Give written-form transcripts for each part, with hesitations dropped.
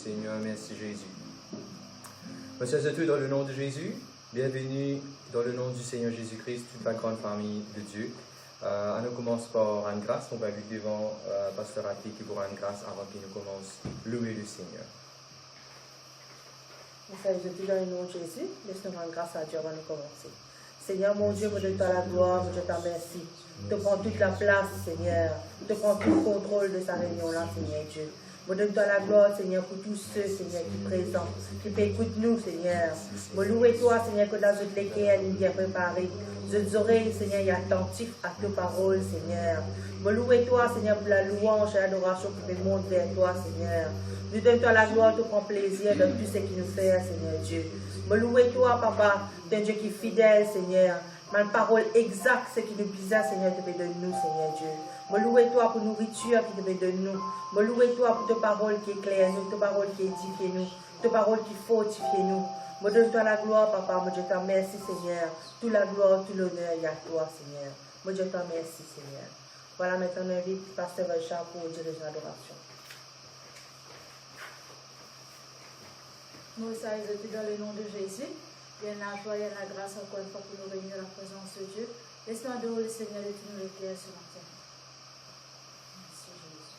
Seigneur. Merci Jésus. Mes sœurs et tous, dans le nom de Jésus, bienvenue dans le nom du Seigneur Jésus-Christ, toute la grande famille de Dieu. On commence par rendre grâce. On va lui devant Pasteur Ati qui vous rendre grâce avant qu'il ne commence louer le Seigneur. Mes sœurs et tous, dans le nom de Jésus, laisse-nous rendre grâce à Dieu avant de commencer. Seigneur mon Dieu, je te donne la gloire, je te remercie. Tu prends toute la place, Seigneur. Tu prends tout le contrôle de sa réunion-là, Seigneur Dieu. Je donne la gloire, Seigneur, pour tous ceux, Seigneur, qui présentent, qui écoutent nous, Seigneur. Je loue toi, Seigneur, que dans toutes lesquelles il est préparé. Je oreilles, Seigneur, et attentif à tes paroles, Seigneur. Je loue toi, Seigneur, pour la louange et l'adoration qui me monte vers toi, Seigneur. Nous donne-toi la gloire, tu prends plaisir dans tout ce qui nous fait, Seigneur Dieu. Je loue toi, Papa, d'un Dieu qui est fidèle, Seigneur. Ma parole exacte, ce qui nous bizarre, Seigneur, te donne nous, Seigneur Dieu. Je loue toi pour nourriture qui te donne nous. Je loue toi pour ta parole qui éclaire nous, ta parole qui édifie nous, ta parole qui fortifie nous. Je donne-toi la gloire, Papa. Je te remercie, Seigneur. Toute la gloire, tout l'honneur est à toi, Seigneur. Je te remercie, Seigneur. Voilà, maintenant, on invite Pasteur Richard pour diriger l'adoration. Nous saluons dans le nom de Jésus. Bien la joie et la grâce encore une fois pour nous réunir à la présence de Dieu. Laisse-nous adorer le Seigneur de tous nos cœurs ce matin. Merci Jésus.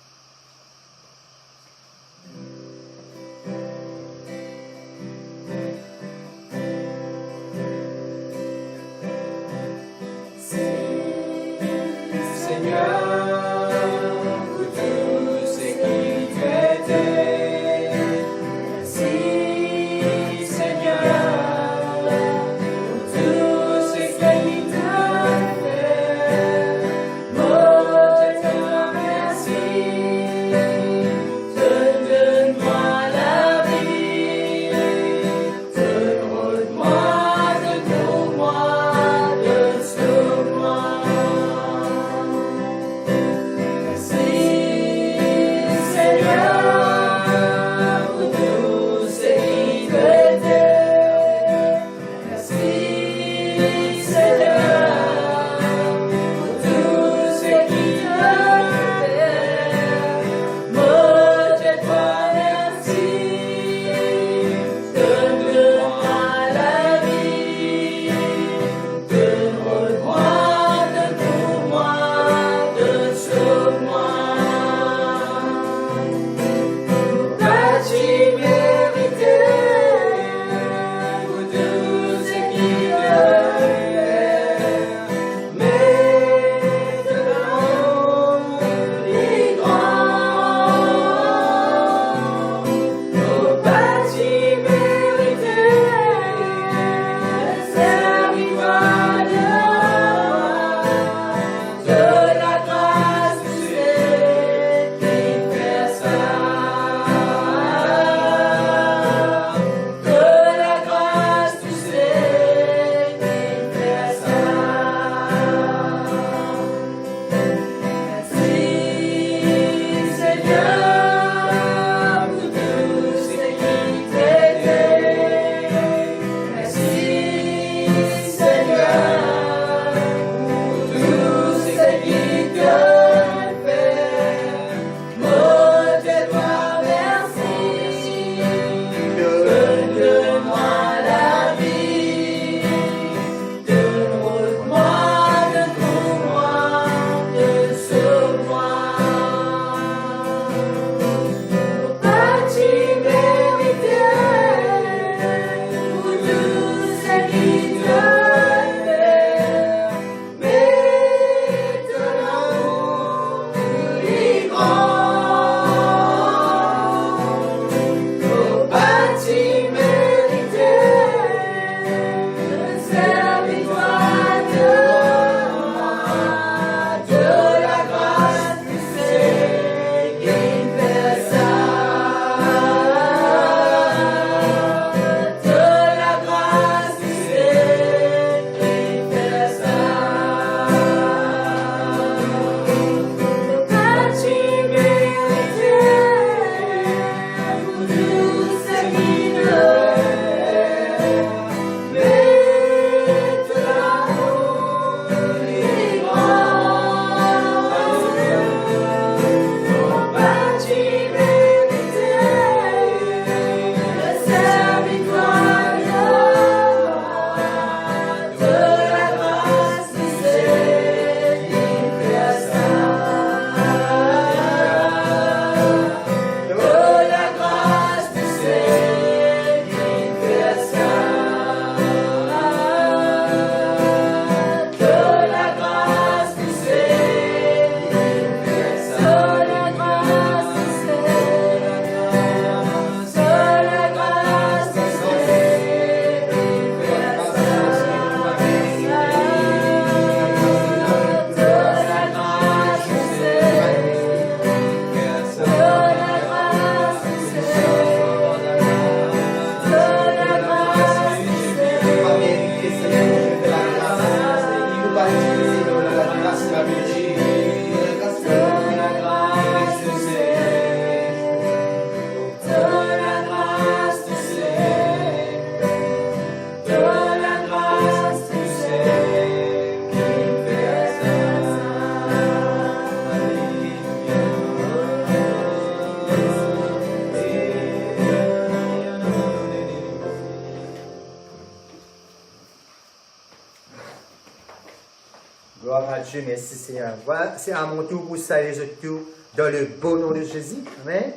Gloire à Dieu, merci Seigneur. Voilà, c'est à mon tour pour saluer tout dans le beau nom de Jésus. Amen.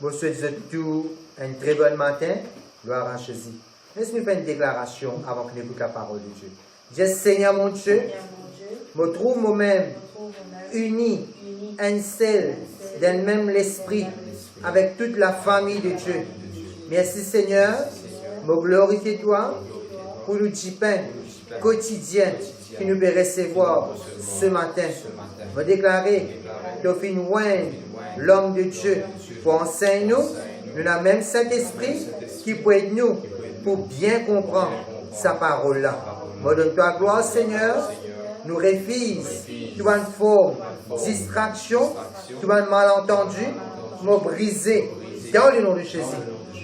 Je vous souhaite tout un très bon matin. Gloire à Jésus. Laisse-moi faire une déclaration avant que nous écoutons la parole de Dieu. Dieu Seigneur mon Dieu, me trouve moi-même uni, un seul, dans le même l'esprit, avec toute la famille de Dieu. Merci Seigneur, me glorifier toi pour le pain quotidien que nous pouvons recevoir ce matin. Me déclarer que fin l'homme de Dieu pour enseigner nous, nous avons même cet esprit qui peut être nous pour bien comprendre sa parole-là. Me donne toi gloire Seigneur, nous refuse toute une forme, distraction, tout un malentendu, me briser dans le nom de Jésus.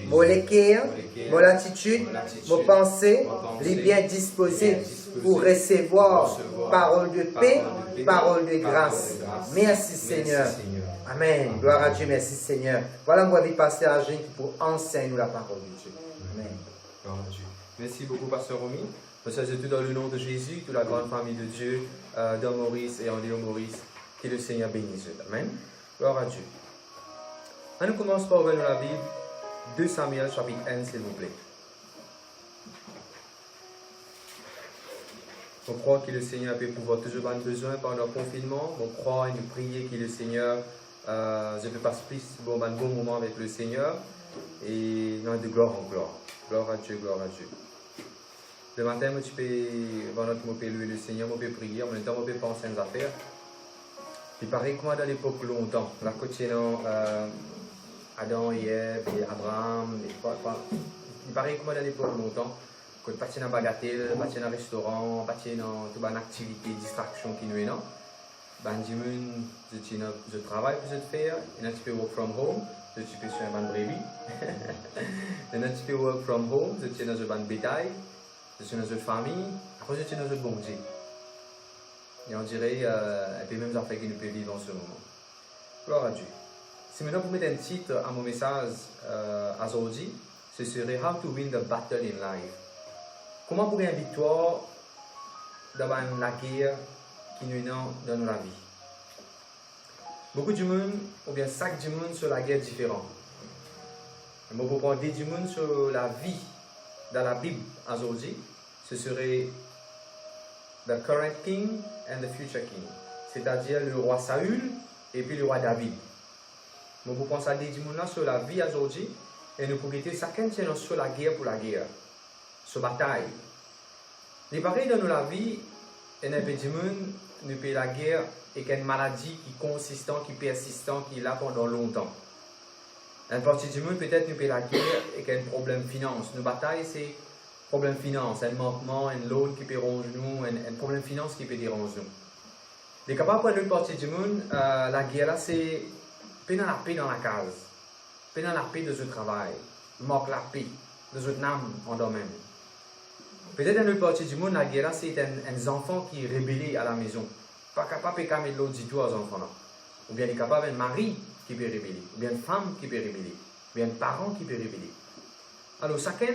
Mon cœur, mon attitude, mon pensée, les bien disposés pour recevoir parole de paix, parole de grâce. Merci Seigneur. Amen. Gloire à Dieu, merci Seigneur. Voilà mon vie passer à Jean pour enseigner nous la parole de Dieu. Amen. Gloire à Dieu. Merci beaucoup, Pasteur Romy. Je salue tout dans le nom de Jésus, toute la grande famille de Dieu, dans Maurice et en Léo Maurice. Que le Seigneur bénisse. Amen. Gloire à Dieu. On nous commence par ouvrir la Bible. 2 Samuel chapitre 1, s'il vous plaît. Je crois que le Seigneur peut pouvoir toujours avoir besoin pendant le confinement. Je crois et nous prier que le Seigneur, je peux passer plus un bon moment avec le Seigneur et non, de gloire en gloire. Gloire à Dieu, gloire à Dieu. Le matin, je peux, pendant que je peux louer le Seigneur, je peux prier, en même temps, je peux penser à des affaires. Il paraît que moi, dans l'époque longtemps, la côté Adam et Ève et Abraham, il paraît que moi, dans l'époque longtemps, quand je suis dans bagatelle, je suis dans un restaurant, je suis dans toute une activité, distraction qui nous est là, je travaille pour je faire, et un petit peu work from home, je suis sur un ban brebis, et un petit peu work from home, je suis dans un ban bétail, je suis dans une famille, après je suis dans un bon Dieu. Et on dirait, un peu même affaires que nous pouvons vivre en ce moment. Gloire à Dieu. Si maintenant vous mettez un titre à mon message aujourd'hui, ce serait How to win the battle in life. Comment pour une victoire dans la guerre qui nous est dans la vie. Beaucoup de monde, ou bien chaque du monde sur la guerre différente. Mais pour prendre du monde sur la vie dans la Bible aujourd'hui, ce serait the current king and the future king. C'est-à-dire le roi Saül et puis le roi David. Nous pouvons penser à des gens sur la vie aujourd'hui et nous pouvons être chacun sur la guerre pour la guerre, sur la bataille. Les pareils dans la vie, il y a des gens nous payons la guerre et qu'il y a une maladie qui est consistante, qui est persistante, qui est là pendant longtemps. Une partie du monde peut-être nous paye la guerre et qu'il y a un problème finance. Nos batailles, c'est problème finance, un manquement, un loan qui peut ranger nous, un problème finance qui peut déranger nous. Les capables pour une partie du monde, la guerre là, c'est peine la paix dans la case, peine la paix de ce travail, manque la paix de ce âme en domaine. Peut-être dans une partie du monde, la guerre là, c'est un enfant qui est rébellé à la maison, pas capable de mettre l'auditoire aux enfants là. Ou bien il est capable d'un mari qui peut révéler, ou bien une femme qui peut révéler, ou bien un parent qui peut révéler. Alors chacun,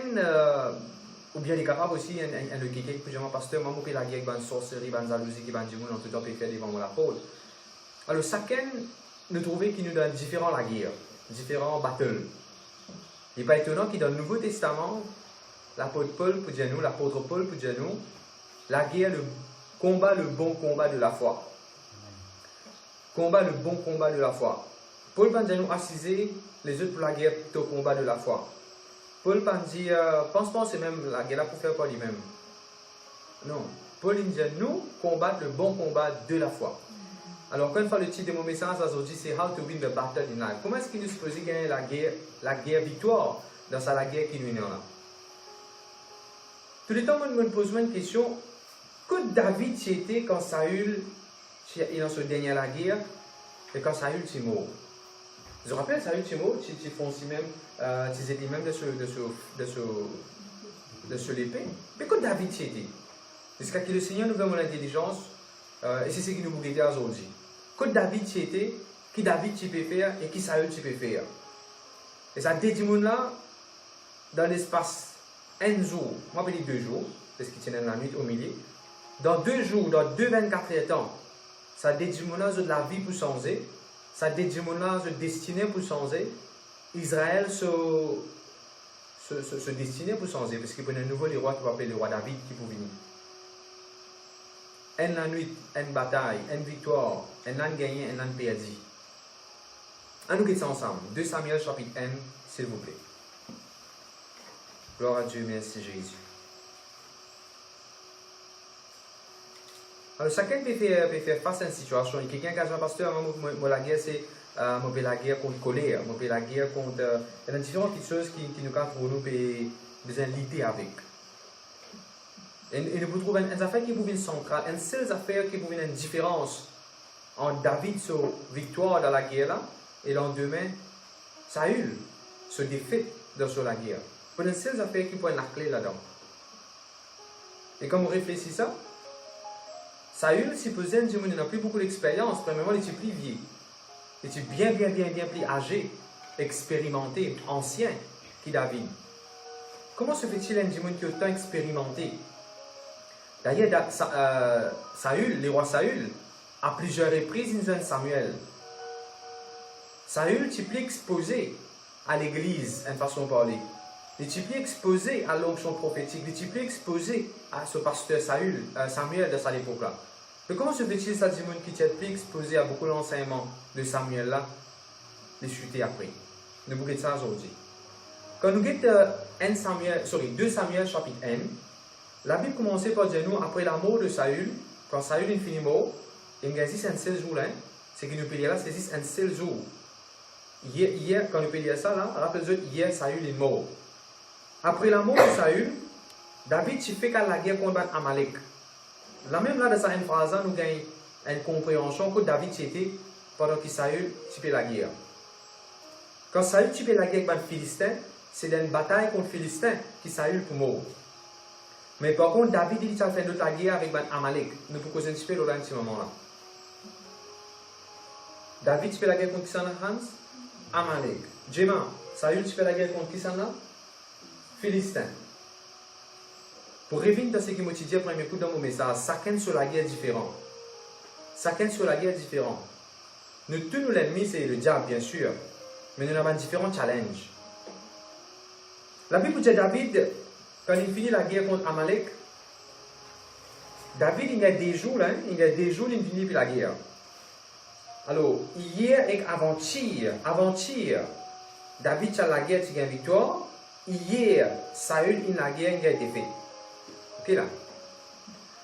ou bien il est capable aussi, un quelqu'un qui peut pasteur, moi je la guerre, une sorcellerie, une jalousie, qui va dire, on tout le temps peut faire devant la pôle. Alors chacun, nous trouvons qu'il nous donne différents la guerre, différents battles. Il n'est pas étonnant qu'il dans le Nouveau Testament, l'apôtre Paul pour dire nous, l'apôtre Paul pour dire nous, la guerre, le combat, le bon combat de la foi. Combat, le bon combat de la foi. Paul va nous assiser les autres pour la guerre, plutôt combat de la foi. Paul va dire, pense-moi, c'est même la guerre là pour faire quoi lui-même. Non. Paul dit, nous combattre le bon combat de la foi. Alors, quand le titre de mon message aujourd'hui, c'est How to win the battle in life. Comment est-ce qu'il nous suppose gagner la guerre victoire dans la guerre qui nous est là? Tout le temps, je me pose une question. Que David était quand Saül est dans ce dernier la guerre et quand Saül est mort? Je me rappelle, Saül est mort, tu font aussi même, tu étais même de ce l'épée. Mais que David était? Jusqu'à que le Seigneur nous donne mon intelligence, et c'est ce qui nous peut aider aujourd'hui. Que David était, qui David tu peux faire et qui Saül tu peux faire. Et ça dit du monde là, dans l'espace un jour, moi je dis 2 jours, parce qu'il tient la nuit au milieu, dans 2 jours, dans 24 heures de temps, ça dédie de la vie pour changer, ça dédie de destinée pour changer, Israël se destiné pour changer, parce qu'il y a un nouveau roi qui va appeler le roi David qui peut venir. En la nuit, en bataille, en victoire, en an gagné, en an perdu. On nous quitte ça ensemble. 2 Samuel chapitre 1, s'il vous plaît. Gloire à Dieu, merci Jésus. Alors, chacun peut faire face à une situation. Il y a quelqu'un qui a dit, pasteur, moi, la guerre, c'est la guerre contre colère, la guerre contre. Il y a différentes petites choses qui nous cadrent pour nous besoin de lutter avec. Et nous pouvons trouver une affaire qui peut être centrale, une seule affaire qui peut être une différence entre David, sa victoire dans la guerre là, et le lendemain, Saül, se défaite dans la guerre. C'est une seule affaire qui peut être la clé là-dedans. Et quand on réfléchit ça, Saül, si peut-être, il n'a plus beaucoup d'expérience, premièrement, il est plus vieux. Il est bien plus âgé, expérimenté, ancien que David. Comment se fait-il un démon qui est autant expérimenté? D'ailleurs, Saül, le roi Saül, à plusieurs reprises, il nous donne Samuel. Saül est plus exposé à l'église, en façon de parler. Il est plus exposé à l'onction prophétique. Il est plus exposé à ce pasteur Samuel de cette époque-là. Mais comment se fait-il ça, Simon, qui est plus exposé à beaucoup d'enseignements de Samuel là, de chuter après? Nous voulons ça aujourd'hui. Quand nous regardons 2 Samuel chapitre 1, la Bible commence par dire nous, après la mort de Saül, quand Saül est fini mort, il y a un seul jour là, c'est que nous peut dire là, c'est un seul jour. Hier, quand nous peut dire ça là, rappelez-vous, hier Saül est mort. Après la mort de Saül, David fait la guerre contre Amalek. Là même là, dans cette phrase, nous avons une compréhension que David était pendant que Saül fait la guerre. Quand Saül fait la guerre avec les Philistins, c'est dans une bataille contre les Philistins que Saül est mort. Mais par contre, David il a fait une autre guerre avec Amalek. Nous pouvons causer un petit peu dans ce moment-là. David fait la guerre contre qui ça, Hans? Amalek. Jema, Saül fait la guerre contre qui ça? Philistin. Pour revenir dans ce que je dit premier coup dans mon message, chacun sur la guerre différent. Chacun sur la guerre différent. Nous tous nous l'ennemi, c'est le diable, bien sûr. Mais nous avons différents challenges. La Bible dit David, quand il finit la guerre contre Amalek, David, il y a des jours, il finit la guerre. Alors, hier et avant-hier, David a la guerre, il a une victoire. Hier, Saül, il a la guerre, il a été fait. Ok là.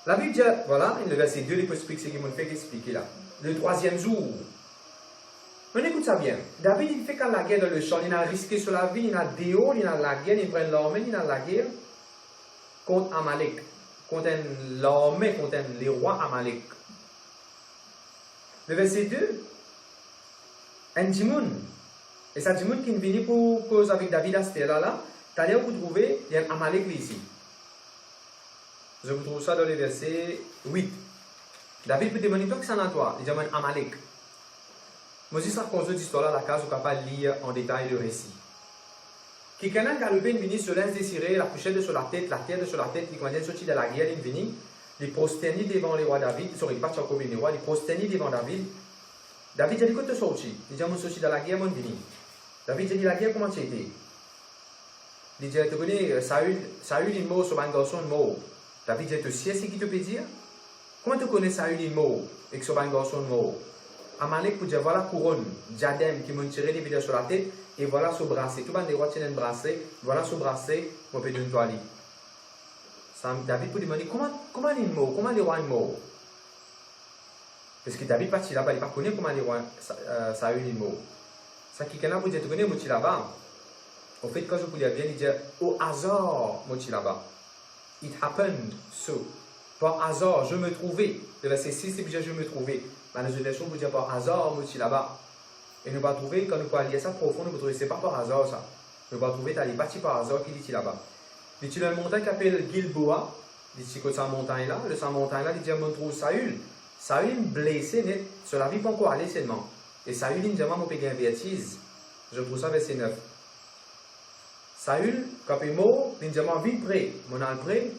La Bible dit, voilà, le verset 2, il peut expliquer ce qu'il m'a fait expliquer là. Le 3e jour. On écoute ça bien. David, il fait quand la guerre dans le champ, il a risqué sur la vie, il a déo, il a la guerre, il prend l'armée, il a la guerre contre Amalek. Contre l'armée, contre les rois Amalek. Le verset 2, un dimoun. Et ça dimoun qui est venu pour cause avec David à cette là, t'as l'air pour trouver, il y a un Amalek ici. Je vous trouve ça dans le verset 8. David peut demander toi que c'est en toi. Il demande Amalek. Moi, je raconte cette histoire-là, la case, vous ne pouvez pas lire en détail le récit. Quelqu'un a galopé, il vient sur l'un désiré, la couchette sur la tête, sur la tête, il commence à sortir de la guerre, il vient, il prosterné devant les rois David, pas Jacob les rois, il prosterné devant David. David a dit, quand tu es sorti? Il dit, moi, je suis dans la guerre, moi, je viens. David a dit, la guerre, comment tu étais? Il dit, tu connais, Saül est mort sur un garçon mort. David dit, tu sais ce qu'il te peut dire? Comment tu connais Saül est mort et que sur un garçon mort? Amalek peut dire, voilà couronne, diadème qui m'a tiré des vidéos sur la tête, et voilà ce bracelet. Tout le monde a un bracelet, voilà ce bracelet, on peut donner une toile. David peut demander, comment il est mort? Comment les rois sont morts? Parce que David parti là-bas, il ne connaît pas comment les rois Saül est mort. Ça qui quelqu'un peut dire, tu connais Moti là-bas? En fait, quand je peux dire bien, il dit, au hasard, Moti là-bas. It happened so. Par hasard, je me trouvais. Le verset 6, c'est déjà je me trouvais. Dans les versions, vous dire par hasard, Moti là-bas. Et nous va trouver, quand nous allons lire ça profond, nous va trouver, c'est pas par hasard ça. Nous va trouver, tu as parti par hasard qui dit là-bas. Il y a une montagne qui s'appelle Gilboa. Il dit que cette montagne-là, cette montagne-là, il dit, on trouve Saül. Saül est blessé net, sur la vie pas encore allé seulement. Et Saül, il dit, moi, je peux vertige. Je trouve ça verset 9. Saül, quand il est mort, il dit, moi, vite prêt. Mon âme prêt.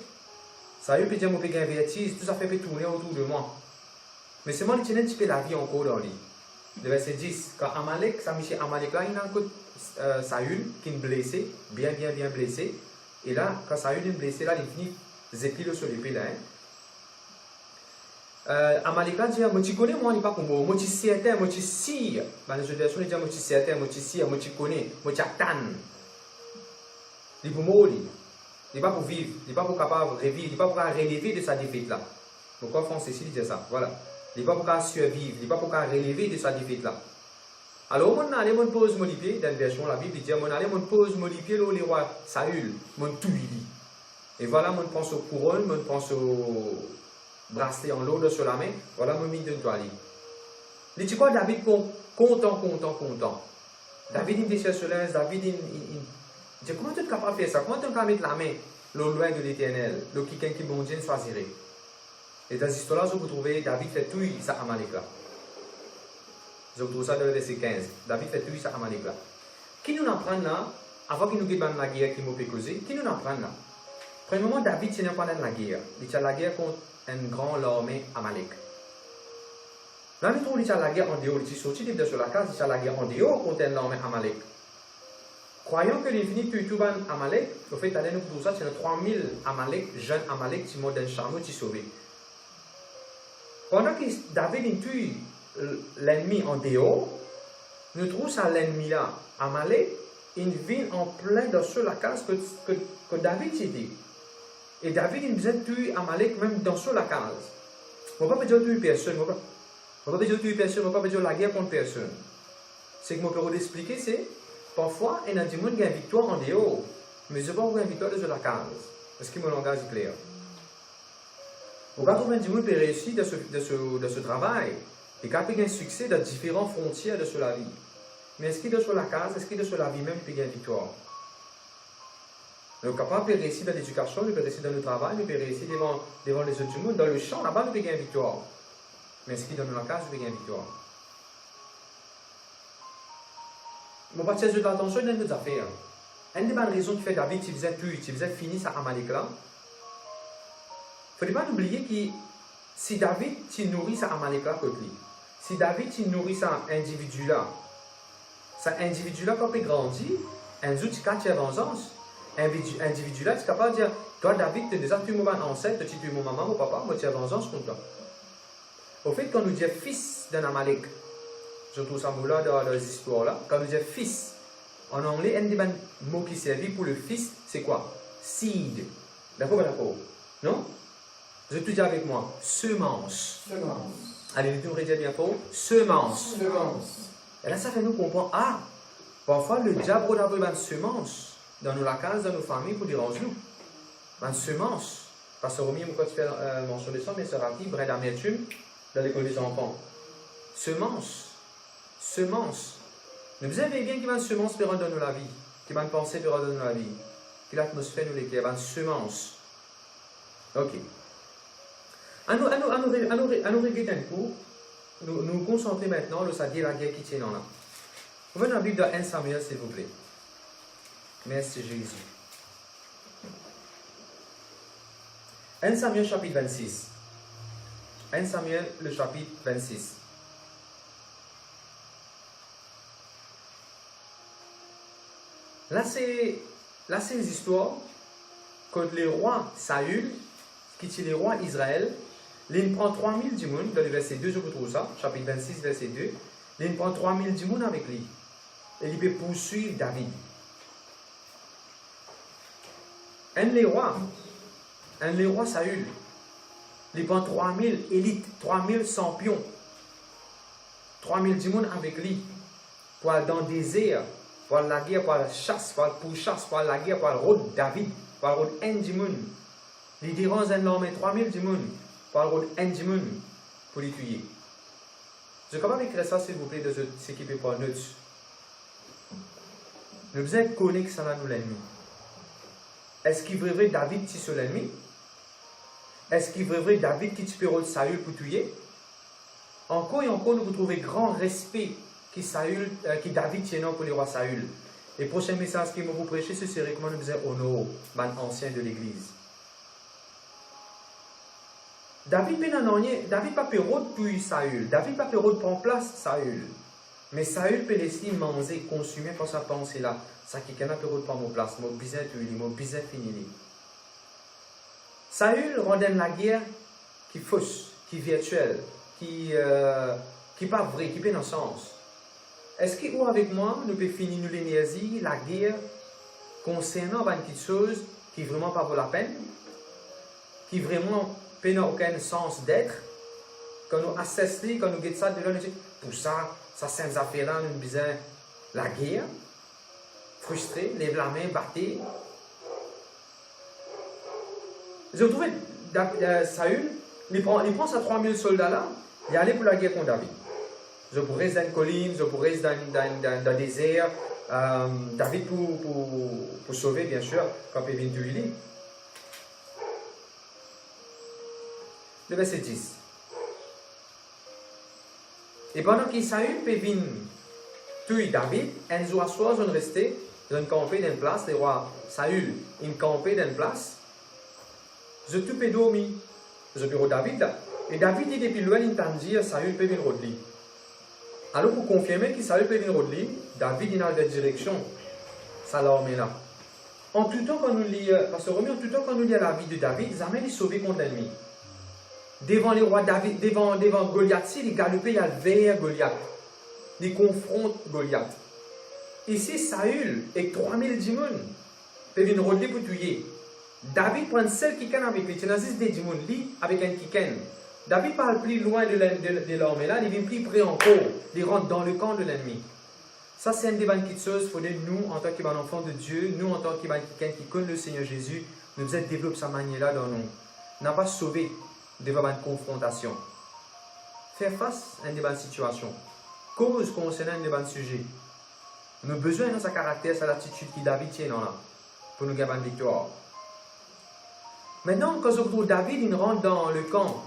Saül peut dire, moi, je peux vertige, tout ça fait tourner autour de moi. Mais c'est moi qui tiens un petit peu la vie encore dans lui. Le verset 10, quand Amalek, ça Michel Amalek là, il a un coup Saül qui est blessé, bien blessé. Et là, quand Saül est blessé, là, il finit zépile sur l'épée là. Amalek là dit, moi tu connais, moi, il n'est pas comme moi. Moi tu sais, moi tu sais. Dans les autres versions, il dit, moi tu sais, moi tu sais, moi tu connais, moi tu attends. Il est pour mourir. Il n'est pas pour vivre, il n'est pas pour capable de revivre, il n'est pas pour relever de sa défaite là. Pourquoi français il dit ça? Voilà. Il n'est pas pour survivre, il n'est pas pour relever de sa défaite là. Alors, on allait mon pose mon pied, dans la version la Bible, il dit, on allait mon pose mon pied, là, le roi Saül, mon tout il. Et voilà, on pense au couronne, on pense au bracelet en l'eau sur la main, voilà mon mine de toile. Il dit quoi, David, content. David, il déchire sur l'aise, David, il dit, comment tu es capable de faire ça? Comment tu es capable de mettre la main loin de l'éternel, le quelqu'un qui bon Dieu choisirait? Et dans cette histoire-là, vous trouvez David fait tout ça à Amalek là. Vous trouvez ça dans le verset 15. David fait tout ça à Amalek là. Qui nous apprend là, avant qu'il nous guide dans la guerre qui m'a fait causer, qui nous apprend là? Premièrement, David n'est pas dans la guerre. Il est la guerre contre un grand armée Amalek. Là, nous trouvons qu'il est la guerre en dehors. Il est sorti de sur la case, il est la guerre en dehors contre un armée Amalek. Croyons que l'infini tue tout ban Amalek, au fait, allez nous pour ça, c'est 3000 Amalek, jeunes Amalek, qui sont dans le charme, qui sont sauvés. Pendant que David tue l'ennemi en dehors, nous trouvons ça l'ennemi là, Amalek, il vient en plein dans la case que David s'est dit. Et David il faisait tuer Amalek même dans la case. On ne va pas dire tuer personne, on ne va pas dire tuer personne, on ne va pas dire la guerre contre personne. Ce que je peux vous expliquer, c'est parfois, il y a des gens qui ont une victoire en dehors, mais je ne sais pas où une victoire dans la case. Est-ce que mon langage est clair? Au cas où des gens peuvent réussir dans ce travail, et quand ils ont un succès dans différentes frontières de la vie. Mais est-ce qu'il est sur la case, est-ce qu'il est sur la vie même, il peut gagner une victoire? Le capable peut réussir dans l'éducation, il peut réussir dans le travail, il peut réussir devant les autres monde, dans le champ, là-bas, il peut gagner une victoire. Mais est-ce qu'il est dans la case, il peut gagner une victoire? Je ne vais pas tirer l'attention dans nos affaires. Une des bonnes raisons qui fait David, tu faisais finir ça à Amalek là. Il ne faut pas oublier que si David tu nourrit ça à Amalek là, si David tu nourrit ça individu là, quand il grandit, un jour quand tu as vengeance, individu là, tu es capable de dire, toi David, tu es déjà tu es mon ancêtre, tu es mon maman, mon papa, moi tu as vengeance contre toi. Au fait, quand nous disons fils d'un Amalek, je trouve ça là dans les histoires là, quand nous disons fils, en anglais, un des mots qui servent pour le fils, c'est quoi? Seed. D'accord, d'accord? Non? Je te dis avec moi, semence. Allez, nous devons dire bien fort, semence. Et là, ça fait nous comprendre, parfois le diable a une semence dans nos case, dans nos familles pour déranger nous. Une semence. Parce que Romy, quand tu fais mention de ça, mais c'est rapide, brin d'amertume dans l'école des enfants. Semence. Nous savons bien qu'il y a une semence qui dans la vie, qu'il y a une pensée qui dans la vie, que l'atmosphère nous l'éclaire, une semence. Ok. À nous régler un coup, nous concentrer maintenant sur la guerre qui tient là. Vous venez dans la Bible de 1 Samuel, s'il vous plaît. Merci Jésus. 1 Samuel chapitre 26. 1 Samuel le chapitre 26. Là, c'est les histoires que le roi Saül, qui est le roi Israël, il prend 3000 dimoun, dans le verset 2, je vous trouve ça, chapitre 26, verset 2, il prend 3000 dimoun avec lui. Et il peut poursuivre David. Un des rois Saül, il prend 3000 élites, 3000 champions, 3000 dimoun avec lui, pour aller dans le désert, pour la guerre, pour la chasse, pour la guerre, pour le road David, pour le road Endimoun. Il dérange un homme 3000 dimoun, pour le road Endimoun, pour les tuer. Je vais quand même écrire ça, s'il vous plaît, de ce qui peut pas neutre. Nous devons connaître ça là, nous l'ennemi. Est-ce qu'il est vrai David qui est l'ennemi? Est-ce qu'il est vrai David qui tue le Saül pour tuer? Encore et encore, nous retrouvons grand respect qui David tient pour le roi Saül. Et le prochain message que je vais vous prêcher, ce serait comment nous faisons honneur aux anciens de l'église. David pas peur de Saül. David pas peur de prendre place Saül. Mais Saül peut laisser manger, consumer par sa pensée là. Ça qui n'a pas peur de prendre place. Mon bizarre tuer, mon bizarre finir. Saül rendait la guerre qui fausse, qui virtuelle, qui pas vrai, qui n'a pas de sens. Est-ce que ou avec moi, nous pouvons finir nous l'énergie, la guerre, concernant quelque chose qui vraiment pas vaut la peine, qui vraiment n'a aucun sens d'être, quand nous assistons, quand nous guettons ça, de là, nous disons, pour ça, ça c'est une affaire là, nous disons, la guerre, frustré, lève la main, batté. J'ai trouvé Saül, il prend ses 3000 soldats là, il est allé pour la guerre contre David. Je pourrais rester dans une colline, je pourrais rester dans le désert. David pour sauver, bien sûr, quand il vient de l'île. Le verset 10. Et pendant que Saül peut venir tuer David, un jour à soir, je restais, je campais dans une place, le roi Saül, il campait dans une place, je tout peux dormir. Je peux David là. Et David dit depuis loin, il t'a dit, Saül peut venir de l'île. Alors pour confirmer que Saül peut venir de l'île, David est dans la direction, ça l'armée là. En tout temps, quand nous lisons, parce que en tout temps, quand nous lisons la vie de David, jamais il est sauvé contre l'ennemi. Devant les rois David, devant Goliath, il galopait vers Goliath. Il confronte Goliath. Ici, Saül, avec 3000 démons, peut venir rôder pour tuer. David prend celle qui can avec lui. Tu n'as juste des démons, lui, avec un qui can. David parle plus loin de l'armée là, il vient plus près encore. Il rentre dans le camp de l'ennemi. Ça, c'est une des bonnes choses. Il faut nous, en tant qu'enfants de Dieu, nous, en tant que quelqu'un qui connaît le Seigneur Jésus, nous devons développer sa manière-là dans nous. Nous n'avons pas sauvé devant une confrontation. Faire face à une des bonnes situations. Cause concernant un des bons sujets. Nous avons besoin de sa caractère, sa attitude qui David tient là, pour nous gagner une victoire. Maintenant, quand je retrouve David, il rentre dans le camp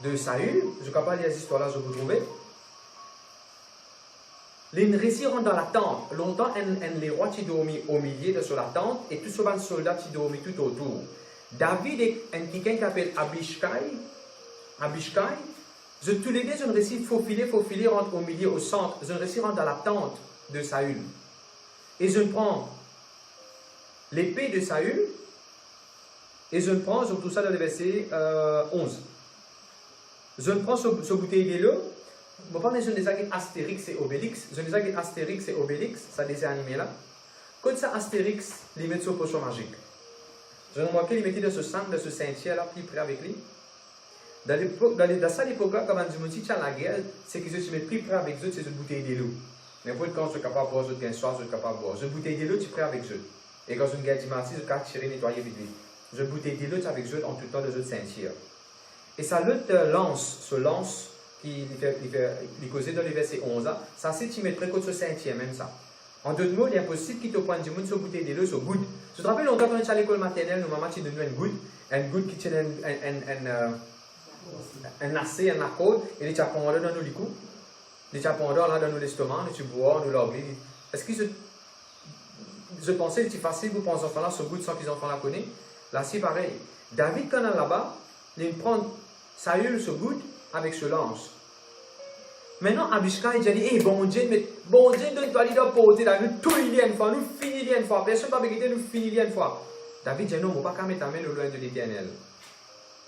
de Saül. Je ne peux pas lire les histoires là, je vous trouver. Les récits rentrent dans la tente. Longtemps, les rois qui dormaient au milieu de sur la tente et tous les soldats qui dormaient tout autour. David et quelqu'un qui s'appelle Abishai, tous les deux, je réussis faufiler, rentre au milieu, au centre. Je réussis rentre dans la tente de Saül. Et je prends l'épée de Saül et je prends, tout ça dans le verset 11. Je prends ce bouteille de l'eau. Je ne vais pas mentionner Astérix et Obélix. Je ne sais pas Astérix et Obélix, ça dessin animé là. Quand ça, Astérix, il met sur potion magique. Je remarque qu'il mettait dans ce centre, dans ce sentier là, plus près avec lui. Dans cette époque-là, quand on dit la guerre, c'est qu'ils se mettent plus près avec eux, c'est une bouteille de l'eau. N'importe quand je suis capable de boire, je suis soir, je suis capable de boire. Une bouteille de l'eau, tu es prêt avec eux. Et quand une guerre dimanche, je peux tirer, nettoyer vite vite. Une bouteille de l'eau, avec eux en tout temps de autres sentiers. Et ça lutte ce lance qui causait dans le verset 11, ça c'est tu mettrais contre ce sentier, même ça. En d'autres mots, il est impossible qu'il te prenne du monde sur bouteille de l'eau, sur goutte. Je te rappelle longtemps quand on est à l'école maternelle, nos mamans te donnent une goutte qui tient un lacet, un accord, et les chapons là dans nos licous, les chapons là dans nos l'estomac, les bois, nous l'orgueil. Est-ce que je pensais que c'est facile pour les enfants là, ce goutte sans qu'ils enfants la connaissent? Là c'est pareil. David, quand il est là-bas, il prend Saül ce goutte avec ce lance. Maintenant, Abishai dit, hey, bon Dieu, donne-toi l'idée de porter, nous tout il y a une fois, nous finir une fois, personne ne va pas nous finir une fois. David dit, non, on ne va pas mettre la main loin de l'Éternel.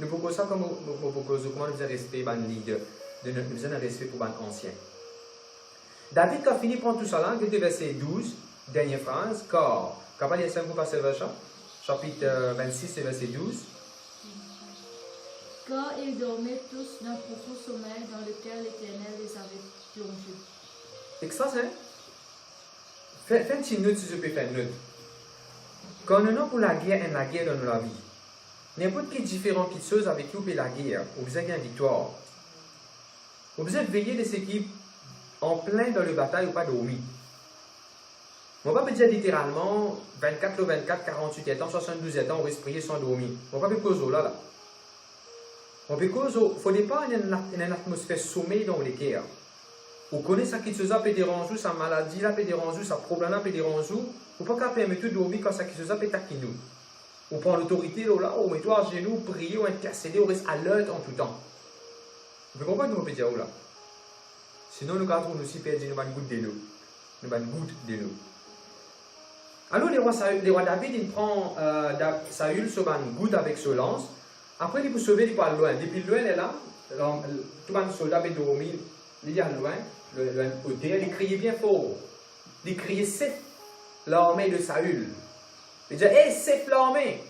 Nous proposons ça comme comment nous avons respect pour les leaders, nous avons respect pour les anciens. David, quand il finit prendre tout ça là, il verset 12, dernière phrase, car, quand il y a 5 pour passer le verset, chapitre 26, verset 12. Car ils dormaient tous d'un profond sommeil dans lequel l'Éternel les avait plongés. Extra, c'est? Fais une petite note si je peux faire une note. Quand nous sommes pour la guerre dans notre vie, n'importe quelle différente chose avec qui vous la guerre, vous avez une victoire. Vous êtes veillé de ce qui en plein dans la bataille ou pas dormi. On ne va pas dire littéralement 24 ou 24, 48 ans, 72 ans, on va se prier sans dormir. On ne va pas causer là. Il ne faut pas une atmosphère sommeil dans les guerres. Vous connaissez ça qui se peut déranger, sa maladie là peut déranger, sa problème là peut déranger. Il ne faut pas permettre de dormir quand ça qui se peut taquiner nous. On prend l'autorité là, on met toi à genoux, prier, on intercéder, on reste alerte en tout temps. Vous comprenez ce que je peux dire là? Sinon, nous allons nous aussi perdre une goutte de l'eau. Une goutte de l'eau. Alors, les rois David, il prend Saül sur une goutte avec son lance. Après, il peut sauver, il part loin. Depuis loin, il est là. Tout le soldat est dormi. Il est loin. Il criait bien fort. Il criait c'est l'armée de Saül. Il dit, hé, c'est l'armée.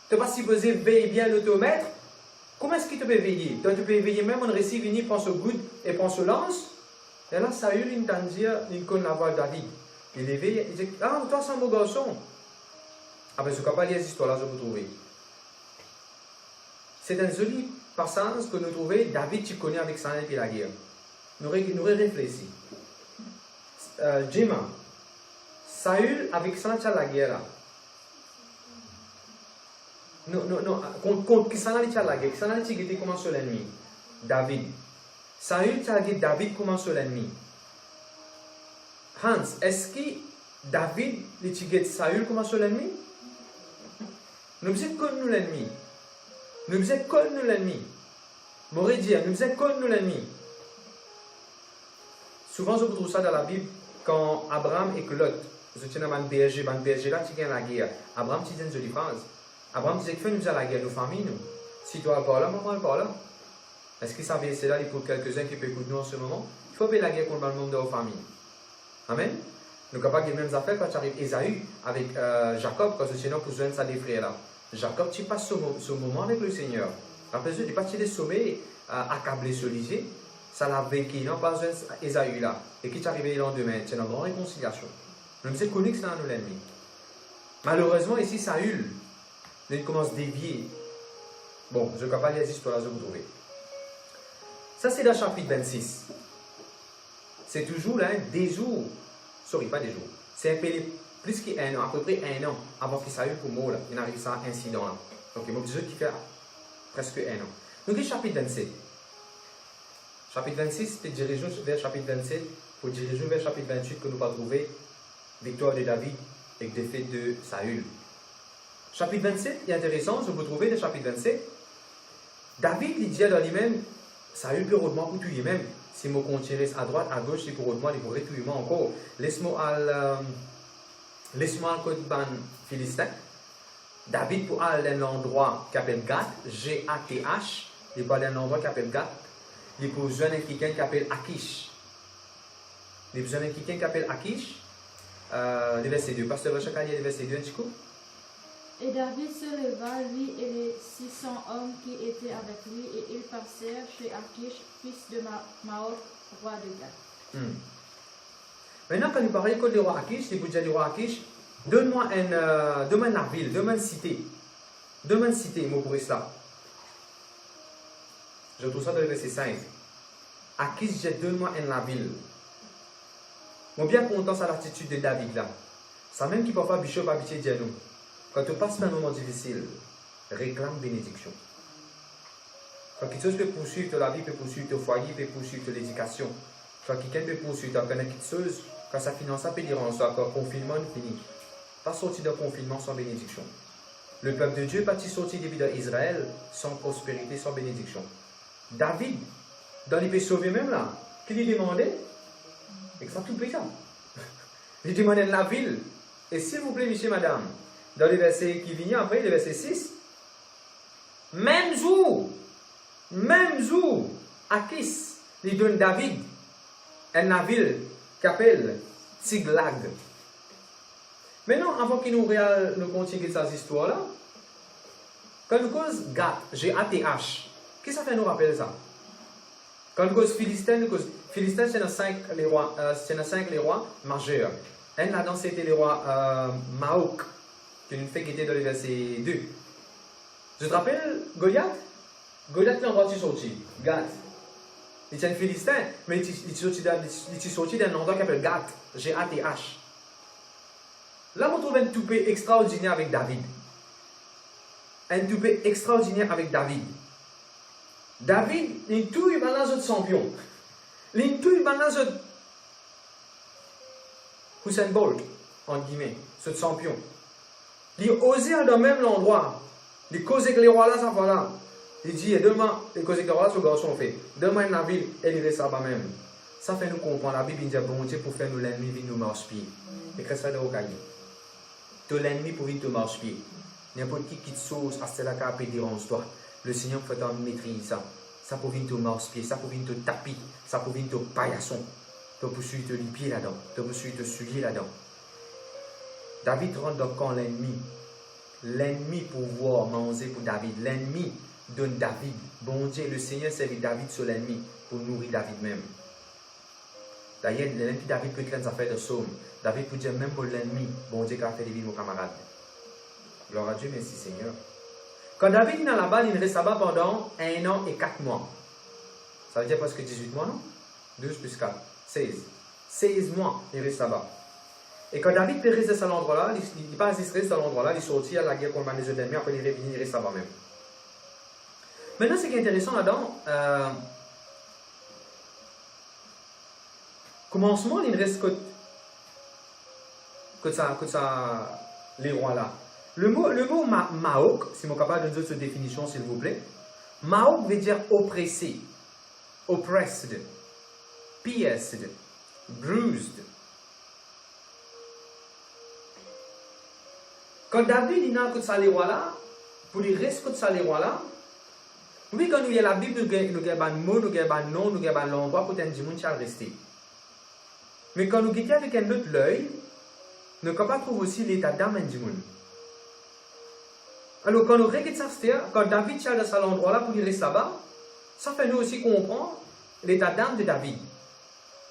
Tu n'es pas supposé veiller bien l'automètre. Comment est-ce qu'il te peut veiller? Tu peux veiller même en récit, il prend ce goutte et prend ce lance. Et là, Saül, il entend dire, il connaît la voix de David. Il éveille, il dit, ah, toi, c'est un beau garçon. Après, ce qu'on va lire, ces histoires-là, je vous trouver. C'est un joli passage que nous trouvons, David, tu connais avec Saül et la guerre. Nous réfléchissons. Jima, Saül avec Saül, tu as la guerre là. Non, contre qui Saül, tu as la guerre. Saül, tu as comment sur l'ennemi? David. Saül, tu as dit David comment sur l'ennemi. Hans, est-ce que David, tu as Saül comment sur l'ennemi? Nous sommes contre nous l'ennemi. Nous sommes contre nous l'ennemi. M'aurait dit, nous sommes contre nous l'ennemi. Souvent, je trouve ça dans la Bible quand Abraham et Lot, je tiens à un berger là, tu gagnes la guerre. Abraham, tu dis une jolie phrase. Abraham disait que nous à la guerre, nos familles, nous. Si toi, pas là, maman, pas là. Est-ce qu'il savait c'est là pour quelques-uns qui peuvent écouter nous en ce moment? Il faut payer la guerre contre le monde de nos familles. Amen. Nous sommes capables des mêmes affaires quand tu arrives Ésaü avec Jacob, quand tu pour joindre ça des frères là. Jacob, tu passes ce moment avec le Seigneur. Après, tu pas des sommets accablés sur l'Isée. Ça l'a vécu, non pas Ésaü là. Et qui est arrivé le lendemain, c'est une grande réconciliation. Nous sommes connus que c'est un de l'ennemi. Malheureusement, ici, Saül, il commence à dévier. Bon, je ne vais pas lire les histoires, je vais vous trouver. Ça, c'est dans le chapitre 26. C'est toujours là, des jours. Sorry, pas des jours. C'est un peu plus qu'un an, à peu près un an avant que Saül pour moi, il arrive ça, incident là. Donc, moi, je dis qu'il fait presque un an. Donc, le chapitre 27. Chapitre 26, c'est dirigeant vers chapitre 27, pour diriger vers chapitre 28 que nous allons trouver victoire de David et défaite de Saül. Chapitre 27 est intéressant, je vous trouver le chapitre 27. David il dit dans lui-même, Saül peut redemander pour tuer même. Si je continue à droite, à gauche, si pour redemander, il pourrait tuer encore. Laisse-moi à côté de Philistin. David pour aller dans l'endroit qui s'appelle Gath, G-A-T-H, il va dans l'endroit qui s'appelle Gath. Il faut besoin d'un quelqu'un qui s'appelle Akish. Il a besoin d'un quelqu'un qui s'appelle Akish. Le verset 2. Pasteur Rochaka, il y a le verset 2 un petit coup. Et David se leva, lui et les 600 hommes qui étaient avec lui, et ils passèrent chez Akish, fils de Maoc, roi de Gath. Maintenant, quand il parlait du roi Akish, il vous dit du roi Akish, donne-moi une ville, donne-moi une cité. Donne-moi une cité, moi pour cela. Je trouve ça dans le verset 5. Akish dit, donne-moi une ville. Moi, bien content à l'attitude de David là. Ça même qui parfois Bishop habitué dit à nous. Quand tu passes un moment difficile, réclame bénédiction. Quand quelque chose peut poursuivre la vie, peut poursuivre ton foyer, peut poursuivre l'éducation. Quand quelqu'un peut poursuivre quelque chose, quand sa finance peut dire en soi, quand le confinement est fini. Pas sorti d'un confinement sans bénédiction. Le peuple de Dieu n'est pas sorti depuis d'Israël sans prospérité, sans bénédiction. David, dans les pays sauvés même là, qui lui demandait, et ça tout le pays ça. Il demandait la ville. Et s'il vous plaît, monsieur, madame, dans le verset qui vient après, le verset 6, même jour, Akish, il donne David, une ville qui s'appelle Tiglag. Maintenant, avant que nous continuions cette histoire-là, quand nous cause Gath, G-A-T-H, qu'est-ce que ça fait nous rappeler ça? Quand nous cause Philistin, c'est dans 5 les rois majeurs. Un là-dedans, c'était les rois Maoc, qui nous fait quitter dans le verset 2. Je te rappelle Goliath? Goliath, il endroit où tu sorti, Gath. Il est un Philistin, mais il est sorti d'un endroit qui s'appelle Gath, G-A-T-H. Là, on trouve un toupet extraordinaire avec David. David, il touille dans un champion. Il touille dans un Usain Bolt, en guillemets, ce champion. Il osait dans le même endroit. Il causait que les rois là, ça va là. Il dit, demain, il causait que les rois là, ce garçon fait. Demain, la ville, elle irait ça même. Ça fait nous comprendre. La Bible dit, bon Dieu, pour faire nous l'ennemi, il nous marche-pied. Écris ça dans le cahier. Tout l'ennemi pour venir te marche-pied. N'importe qui te sauce, à cela qui peut déranger toi. Le Seigneur fait en maîtrise ça. Ça peut venir te marche-pied, ça peut venir te taper, ça peut venir te paillasson. Tu peux suivre te lipier là-dedans. Tu peux suivre te suyer là-dedans. David rentre dans le camp l'ennemi. L'ennemi pour voir manger pour David. L'ennemi donne David. Bon Dieu, le Seigneur servit David sur l'ennemi pour nourrir David même. D'ailleurs, l'ennemi David peut écrire des affaires de psaume. David peut dire même pour l'ennemi, bon Dieu qui a fait des vies de nos camarades. Gloire à Dieu, merci Seigneur. Quand David est là-bas, il reste là-bas pendant 1 an et 4 mois. Ça veut dire presque 18 mois, non? 12 plus 4, 16. 16 mois, il reste là-bas. Et quand David peut rester à cet endroit-là, il n'est pas resté à cet endroit-là, il est sorti à la guerre contre les ennemis, après il est revenu, il reste là-bas même. Maintenant, ce qui est intéressant là-dedans, commencement, il reste que ça, les rois là. Le mot Maok, si je suis capable de donner cette définition, s'il vous plaît. Maok veut dire oppressé, oppressed, pierced, bruised. Quand David il n'a que ça les rois là, pour les restes que ça les rois là, oui, quand nous y a la Bible, nous avons un mot, nous avons un nom, nous avons un endroit pour que nous puissions rester. Mais quand nous guettons avec un autre œil, nous ne pouvons pas trouver aussi l'état d'âme du monde. Alors, quand nous regardons ça, quand David est dans cet endroit-là pour qu'il reste là-bas, ça fait nous aussi comprendre l'état d'âme de David.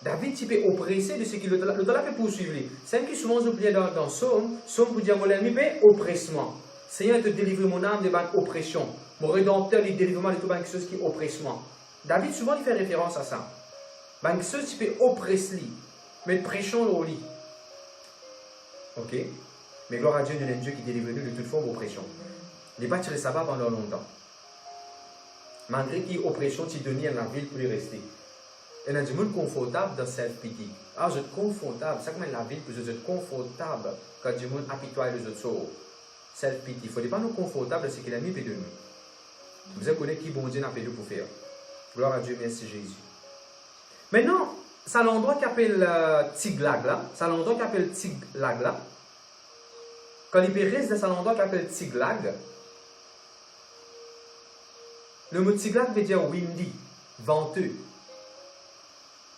David type est oppressé de ce qu'il le doit poursuivre. C'est un qui souvent oublié dans Somme pour dire mon ennemi mais oppresse-moi. Seigneur te délivre mon âme de ma oppression. Mon rédempteur il délivre-moi de tout quelque chose qui oppresse-moi. David souvent il fait référence à ça. Quelque chose qui peut oppresser lui, mais prêchons au lit. Ok? Mais gloire à Dieu, nous sommes Dieu qui délivre nous de toute forme d'oppression. Il n'est pas tiré ça pendant longtemps. Malgré qu'il y ait oppression, tu donnes à la ville pour y rester. Et il y a du monde confortable dans cette pitié. Ah, je suis confortable. C'est comme la ville, que je suis confortable quand du monde apitoie les autres choses. Cette pitié. Il ne faut pas nous confortable, c'est qu'il a mis de nous. Vous avez connu qui bon Dieu n'a pas de pour faire. Gloire à Dieu, merci Jésus. Maintenant, c'est l'endroit qui appelle Tiglag là. C'est l'endroit qui appelle Tiglag là. Quand il reste dans cet endroit qui appelle Tiglag, le mot Tiglag veut dire windy, venteux.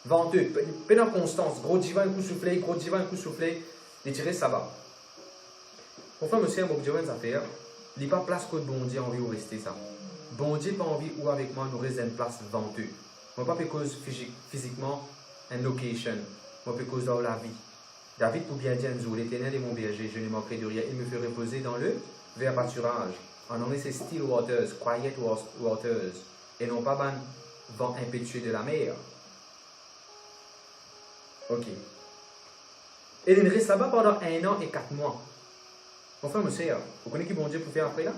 Venteux, pas en constance, gros divan, un coup soufflé, gros divan, un coup soufflé, il tire ça va. Pour faire monsieur, mon Dieu, ça fait, il n'y a pas place que bon Dieu a envie de rester ça. Bon Dieu n'a pas envie ou avec moi nous rester une place venteuse. Moi, pas pour cause physiquement, une location, moi pour cause dans la vie. David pour bien dire, l'Éternel est mon berger, je ne manquerai de rien, il me fait reposer dans le vert pâturage. En anglais, c'est still waters, quiet waters, et non pas un vent impétueux de la mer. Ok. Et il reste là-bas pendant 1 an et 4 mois. Mon frère, monsieur, vous connaissez qui bon Dieu pour faire après là?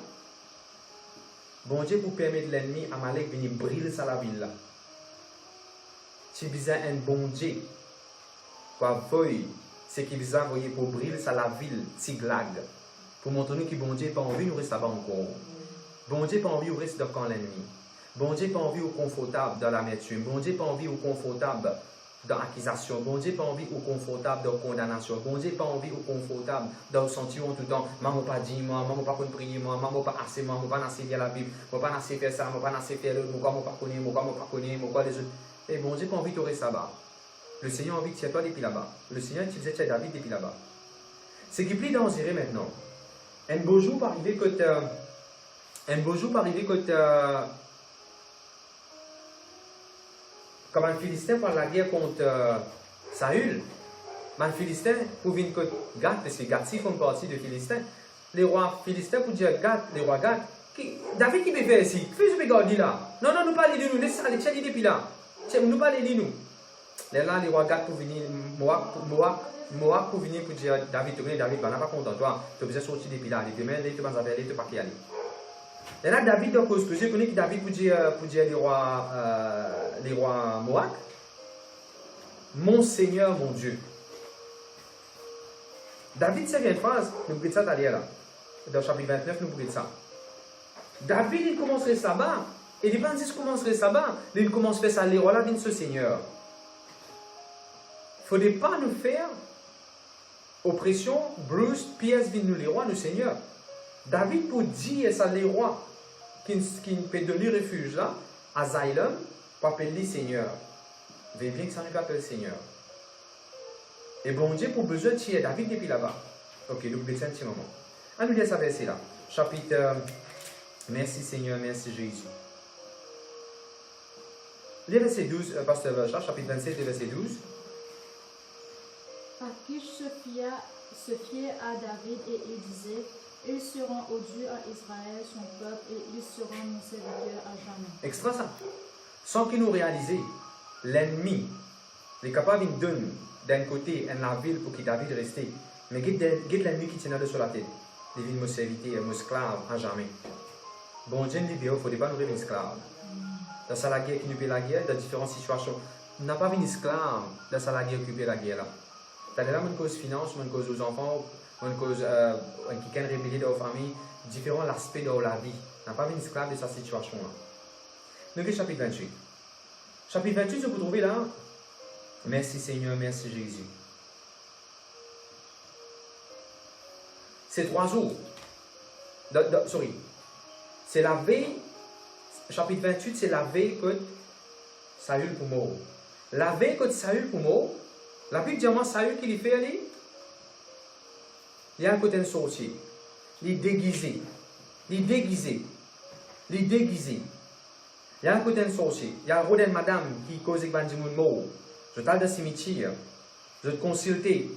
Bon Dieu pour permettre l'ennemi à Amalek de venir briller sur la ville là. C'est bizarre un bon Dieu. Quoi, voyez, c'est qu'il bizarre voyez pour briller sur la ville, Tiglag. Pour montrer que bon Dieu n'a pas envie de rester là-bas encore. Bon Dieu n'a pas envie de rester dans l'ennemi. Bon Dieu n'a pas envie de confortable dans l'amertume. Bon Dieu n'a pas envie de confortable dans l'accusation. Bon Dieu n'a pas envie ou confortable dans la condamnation. Bon Dieu n'a pas envie ou confortable dans le sentiment tout le temps. Maman pas dit moi, maman pas prier moi, maman pas assez moi, maman pas assez lire la Bible, maman pas assez faire ça, maman pas assez faire l'autre, maman pas connaître, maman pas connaître, maman les autres. Et bon Dieu n'a pas envie de rester là-bas. Le Seigneur a envie de tirer toi depuis là-bas. Le Seigneur utilisait David depuis là-bas. Ce qui est plus dangereux maintenant. Un beau jour par arriver que comme un Philistin pour la guerre contre Saül, un Philistin pour venir contre Gath, parce que Gath font partie de Philistin. Les rois Philistins pour dire Gath, les rois Gath, David qui peut faire ici, fais ce que là. Non, nous parlons de nous, laissez aller, tiens depuis là. Nous parlons de nous. Là, les rois Gath pour venir, Moab pour venir pour dire David, tu connais David, on n'a pas content toi, tu as besoin de sortir depuis là, les demain, tu vas aller, tu vas pas y aller. Et là, David, donc, ce que je connais que David pour dire les rois Moab, mon Seigneur, mon Dieu. David, c'est une phrase, nous pouvons ça aller là. dans le chapitre 29, nous parlons de ça. David, il commencerait sabbat. Et il pas dit qu'il commencerait sabbat. Il commence à faire ça, les rois là viennent ce Seigneur. Il ne faudrait pas nous faire oppression, Bruce, pièce viennent nous les rois, nous Seigneur. David, pour dire ça, les rois qui peut donner refuge là, asylum, pour appeler les Seigneur. Veillez bien que ça ne peut appeler Seigneur. Et bon Dieu, pour besoin de tirer David depuis là-bas. Ok, nous laissons un petit moment. On nous laisse à verser là. Chapitre. Merci Seigneur, merci Jésus. Le verset 12, Pasteur Vacha, chapitre 27, le verset 12. Akish se fiait à David et il disait, ils seront odieux à Israël, son peuple, et ils seront mon serviteur à jamais. Extra ça. Sans qu'il nous réalise, l'ennemi est capable de donner d'un côté la ville pour que David reste. Mais il y a l'ennemi qui tient sur la tête. Il vient me servir, me esclave à jamais. Bon Dieu, il ne faut pas nous rêver esclave. Dans la guerre qui nous fait la guerre, dans différentes situations, on n'a pas vu esclave dans la guerre qui fait la guerre là. C'est là une cause finance, une cause aux enfants, une cause qui est rébellé dans la famille, différents aspects de la vie. On n'a pas vu esclave de cette situation là. Donc, chapitre 28. Chapitre 28, vous trouvez là. Merci Seigneur, merci Jésus. C'est 3 jours. Sorry. C'est la veille. Chapitre 28, c'est la veille que Saül pour mort. La veille que Saül pour mort, la Bible dit à moi, Saül qui lui fait, il y a un côté de sorcier. Il est déguisé. Il est déguisé. Il est déguisé. Il y a un côté de sorcier. Il y a une madame qui cause avec un mort. Je t'ai dans le cimetière. Je te consulter.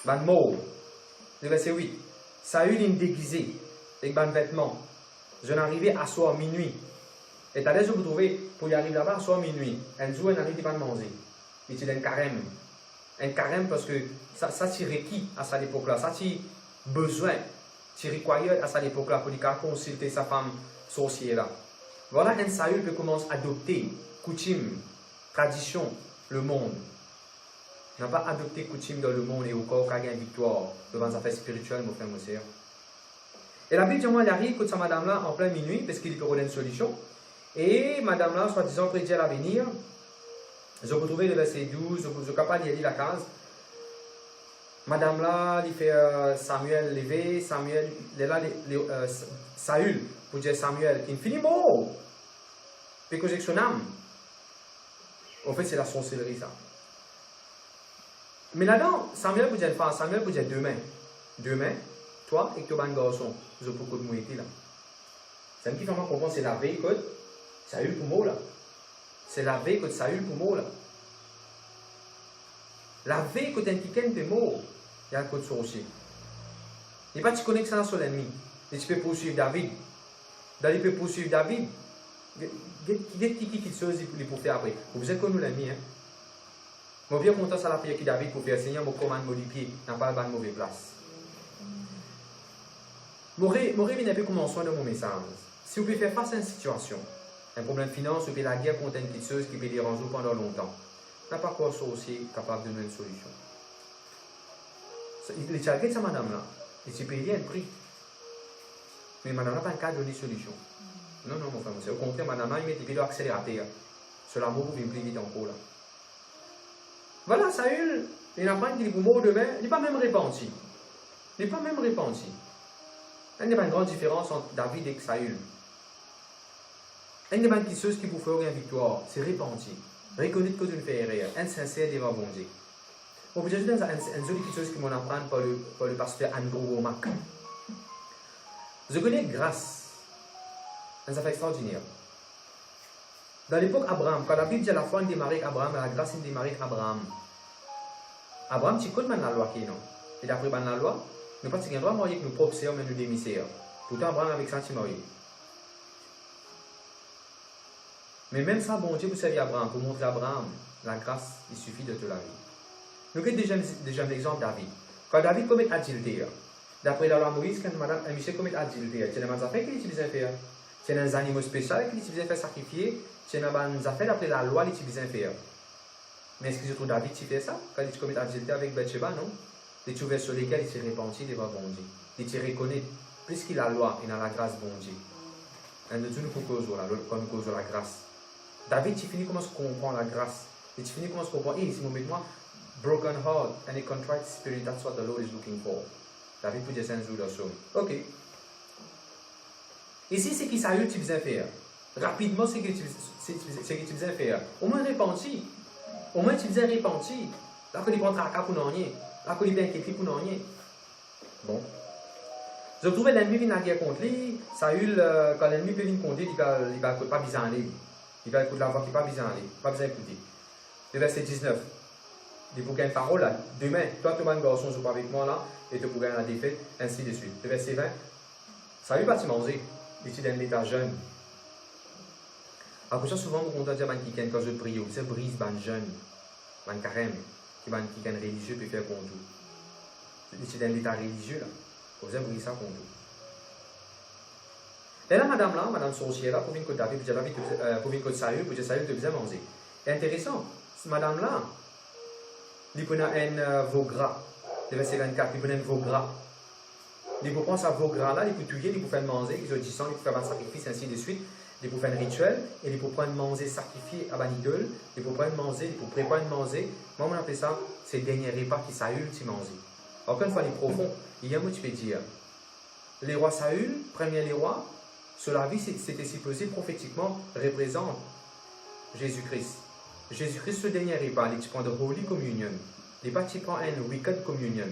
Un mort. Le verset 8. Saül est déguisé. Avec un vêtement. Je n'arrivais à soir minuit. Et t'as déjà vous trouvez, pour y arriver là-bas, à soir minuit. Un jour, il n'arrive pas à manger. Mais c'est un carême. Un carême parce que ça c'est requis à cette époque-là. Ça c'est besoin. C'est required à cette époque-là pour dire consulter sa femme sorcière là. Voilà un Saül qui commence à adopter coutume, tradition, le monde. Il n'a pas adopté coutume dans le monde et au corps qu'il y a une victoire devant sa affaire spirituelle, mon frère, mon sœur. Et la Bible dit, moi, il arrive, écoute sa madame-là en plein minuit, parce qu'il peut donner une solution. Et madame-là, soi-disant, prédit à l'avenir. Je peux trouver le verset 12, je suis capable de lire la case. Madame-là, il fait Samuel lever, Samuel, là, Saül, pour dire Samuel, il finit mort. Puis que j'ai son âme. En fait, c'est la sorcellerie, ça. Mais là-dedans, Samuel pour dire pas, Samuel pour dire demain. Demain, toi et ton garçon, je peux que mouiller là. C'est un qui fait comprendre, c'est la veille que Saül pour moi là. C'est la veille que Saül pour moi là. La veille que un quelqu'un peut mort, il y a un code sorcier. Il n'y a pas de connexion sur l'ennemi. Et tu peux poursuivre David. David peut poursuivre David. Qui chose il peut faire après. Vous êtes comme nous l'ennemi, hein. Je suis bien content de la prière que David pour faire. Seigneur, je commande mon pied, n'a pas la mauvaise place. Je vais un peu commencer dans mon message. Si vous pouvez faire face à une situation, un problème financier, ou la guerre contre une petite chose qui peut déranger pendant longtemps, n'a pas quoi sorcier capable de donner une solution. Il est avec sa madame-là, et tu payes un prix. Mais madame n'a pas un cas de donner solution. Non, non, mon frère, c'est au contraire, madame, il met des vidéos accélérateurs. Sur l'amour, vous plus vite encore là. Voilà, Saül, il n'a pas dit pour mort demain, il n'est pas même repenti. Il n'est pas même repenti. Il n'y a pas une grande différence entre David et Saül. Il n'y a pas une chose qui vous ferait une victoire, c'est repenti. Reconnaître que tu ne fais erreur, insincère devant bon Dieu. On peut dire une jolie chose qui m'en apprend par le pasteur Andrew Womack. Je connais grâce. C'est affaire extraordinaire. Dans l'époque Abraham, quand la Bible dit à la foi démarrer avec Abraham, la grâce est démarrer avec Abraham. Abraham, tu connais la loi qui est non. Et d'après la loi, nous ne pouvons pas marier avec nos propres sœurs, mais nos demi-sœurs. Pourtant, Abraham avec ça, tu marié. Mais même ça, bon Dieu, vous savez Abraham, pour montrer à Abraham, la grâce, il suffit de te la vie. Nous avons déjà un exemple David. Quand David commet adultère, d'après la loi Moïse, quand un monsieur commet adultère, c'est des affaires qu'il utilise à faire. C'est des animaux spéciaux qu'il utilise à faire sacrifier. C'est des affaires d'après la loi qu'il utilise à faire. Mais est-ce que je trouve David qui fait ça? Quand il commet adultère avec Bathsheba, non? les trouver sur lesquels il s'est répandu devant bon Dieu. Il s'est reconnu, puisqu'il a la loi, il a la grâce bon Dieu. Et nous nous causons la grâce. David, tu finis comment se comprend la grâce. Et tu finis comment se comprend, si vous mettez moi, broken heart and a contrite spirit, that's what the Lord is looking for. David peut dire ça un jour dans son. Ok. Ici, c'est qui Saül tu faisais faire. Rapidement, c'est que tu faisais faire. Au moins répandu. Au moins tu faisais répandu. Là, qu'on y prend tracas pour n'en rien. Là, qu'on y bien inquiété pour n'en rien. Bon. Je trouvais l'ennemi vient à guerre contre lui. Saül, quand l'ennemi peut venir contre lui, il va pas bien aller. Il va écouter la voix qui n'est pas bien aller. Pas besoin d'écouter. Le verset 19. Il faut gagner une parole là. Demain, toi, tu vas un garçon, je pas avec moi là, et tu peux gagner la défaite, ainsi de suite. Le verset 20. Saül va-t-il manger? Il est d'un état jeune. Alors, ça, souvent, on doit dire quand je prie, c'est brise, ban jeune, ban carême, qui est religieux peut faire pour tout. Il est d'un état religieux là. Vous avez brisé ça pour tout. Et là, madame sorcière là, pour venir côté David, pour venir côté Saül, pour dire Saül, tu faisais manger. Et intéressant, madame là, il prenait un veau gras. Le verset 24, il prenait un veau gras. Il peut prendre sa veau gras là, il peut tuer, il peut faire manger, il peut faire il peut faire un sacrifice, ainsi de suite. Il peut faire un rituel, et il peut prendre manger, sacrifier à Banidol, il peut prendre manger, il peut préparer manger. Moi, on appelle ça, c'est le dernier repas qui Saül, tu manges. Encore une fois, il est profond. Il y a un mot tu peux dire. Les rois Saül, premier les rois, sur la vie, c'était supposé prophétiquement représente Jésus-Christ. Jésus-Christ, ce dernier repas, il prend de Holy Communion. Il pas tu prends un Wicked Communion.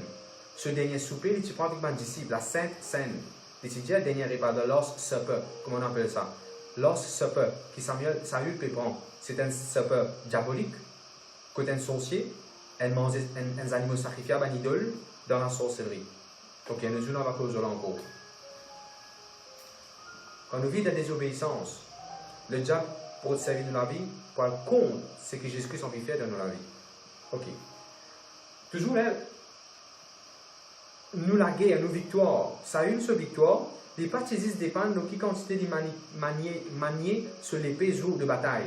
Ce dernier souper, il prend avec mon disciple, la Sainte Seine. Il dit le dernier repas de Last Supper. Comment on appelle ça? Last Supper, qui Saül peut prendre. C'est un supper diabolique. Quand un sorcier, elle mange un animal sacrifié à un idole dans la sorcellerie. Ok, nous allons à cause de l'encore. Quand nous vivons de la désobéissance, le diable, pour servir de la vie, pour le compte, c'est que Jésus-Christ en fait dans la vie. Ok. Toujours là, nous la guerre, nos victoires, ça a une seule victoire, les partisans dépendent de quelle quantité de manier sur l'épée jour de bataille.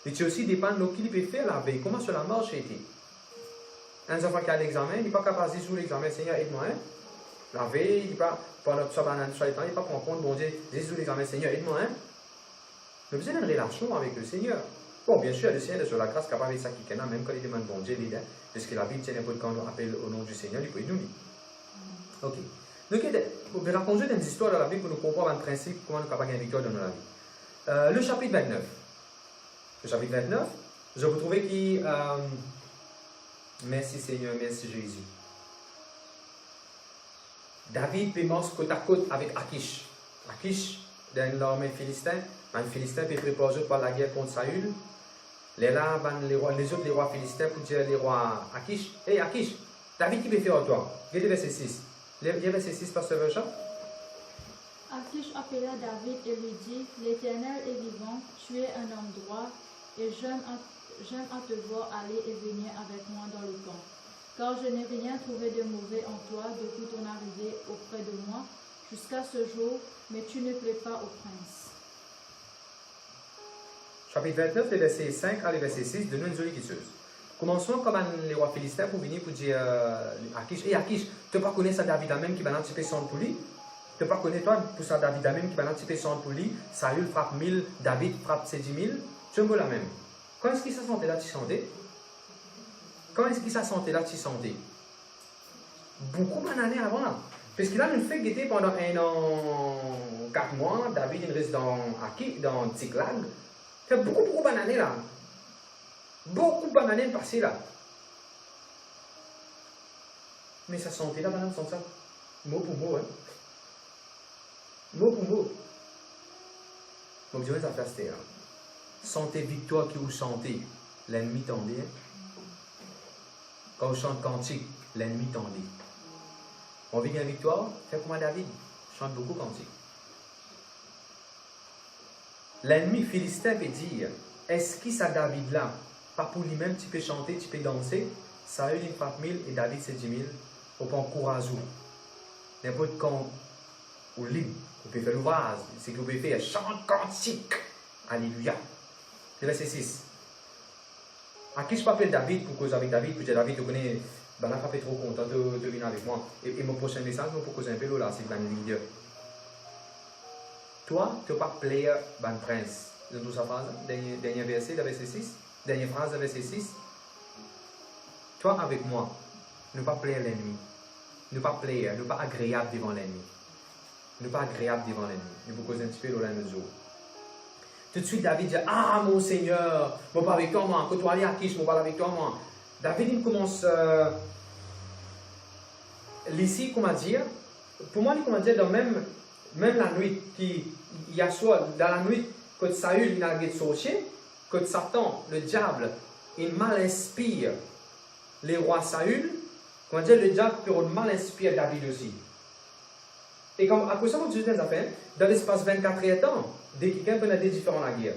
Et tu aussi dépend de qui il peut faire la veille, comment cela marche été. Un enfant qui a l'examen, il n'est pas capable de sur l'examen, Seigneur, aide-moi. Hein? La veille, il n'est pas, pendant que banane sur les temps, il n'est pas prendre compte, bon Dieu, Jésus, l'examen, Seigneur, aide-moi. Hein? Nous avons une relation avec le Seigneur. Bon, bien sûr, le Seigneur est sur la grâce capable de ça qui même quand il demande bon Dieu, il aide, parce que la Bible tient un peu de quand on appelle au nom du Seigneur, il peut nous dire. Ok. Donc, on va raconter des histoires dans la Bible pour nous comprendre un principe, comment nous sommes capables de victoire dans la vie. Le chapitre 29. Le chapitre 29, je vous trouvais qui. Merci Seigneur, merci Jésus. David commence côte à côte avec Akish. Akish, dans l'armée philistin, un Philistin peut préparer par la guerre contre Saül. Les autres rois philistins pour dire les rois Akish. Hey Akish, David qui peut faire à toi? Regardez verset 6. Le verset 6, pasteur Vercha. Akish appela David et lui dit, l'Éternel est vivant, tu es un homme droit, et j'aime à te voir aller et venir avec moi dans le camp. Car je n'ai rien trouvé de mauvais en toi depuis ton arrivée auprès de moi jusqu'à ce jour, mais tu ne plais pas au prince. Chapitre 29, les versets 5 à les versets 6, de nous une jolie guisseuse. Commençons comme les rois philistins pour venir pour dire Akish, hey Akish, tu ne pas connaître ça David même qui va l'anticiper sans pour lui? Tu ne pas connaître toi pour ça David même qui va l'anticiper sans pour lui? Saül frappe 1000, David frappe ses 10 000, tu me la même. Quand est-ce qu'il s'est senti là, tu sentais? Quand est-ce qu'il s'est senti là, tu sentais? Beaucoup d'années avant là. Parce qu'il a une fête qui était pendant 1 an, 4 mois, David il reste dans Tsiklag. Il y a beaucoup d'années là. Beaucoup d'années passées là. Mais ça sentait là, madame, sans ça. Mot pour mot, hein. Mot pour mot. Donc, je vais ça faire c'était là. Sentez victoire qui vous sentez, l'ennemi tendait. Quand vous chantez cantique, l'ennemi tendait. On vit bien victoire, fais comme David, chante beaucoup cantique. L'ennemi philistin peut dire, est-ce qu'il ça David là? Pas pour lui-même, tu peux chanter, tu peux danser. Saül il frappe 1000 et David c'est 10 000. Au point courageux. N'importe quand, ou libre, vous pouvez faire l'ouvrage, c'est que vous pouvez faire chante cantique. Alléluia. Le verset 6. À qui je m'appelle David pour cause avec David, puis David, tu connais Ben là, papa est trop content de venir avec moi. Et mon prochain message, je vais poser un peu là, c'est ben leader. Toi, tu n'as pas plaire ben prince. Dans toute sa phrase, dernier verset, verset 6. Dernière phrase, verset 6. Toi avec moi, ne pas plaire l'ennemi. Ne pas plaire, ne pas agréable devant l'ennemi. Ne pas agréable devant l'ennemi. Je vais vous causer un petit peu l'eau là nous autres. Tout de suite, David dit, ah mon Seigneur, je ne pas avec toi, moi. Quand tu allais à Kish, je ne pas avec toi, moi. David, il commence, ici, comment dire, pour moi, il comment dire, dans même la nuit, il y a soit, dans la nuit, quand Saül, il a sorti, quand Satan, le diable, il mal inspire les rois Saül, comment dire, le diable peut mal inspirer David aussi. Et comme, à cause de ça, Dieu les a fait, dans l'espace 24 ans, dès que quelqu'un peut être différent la guerre.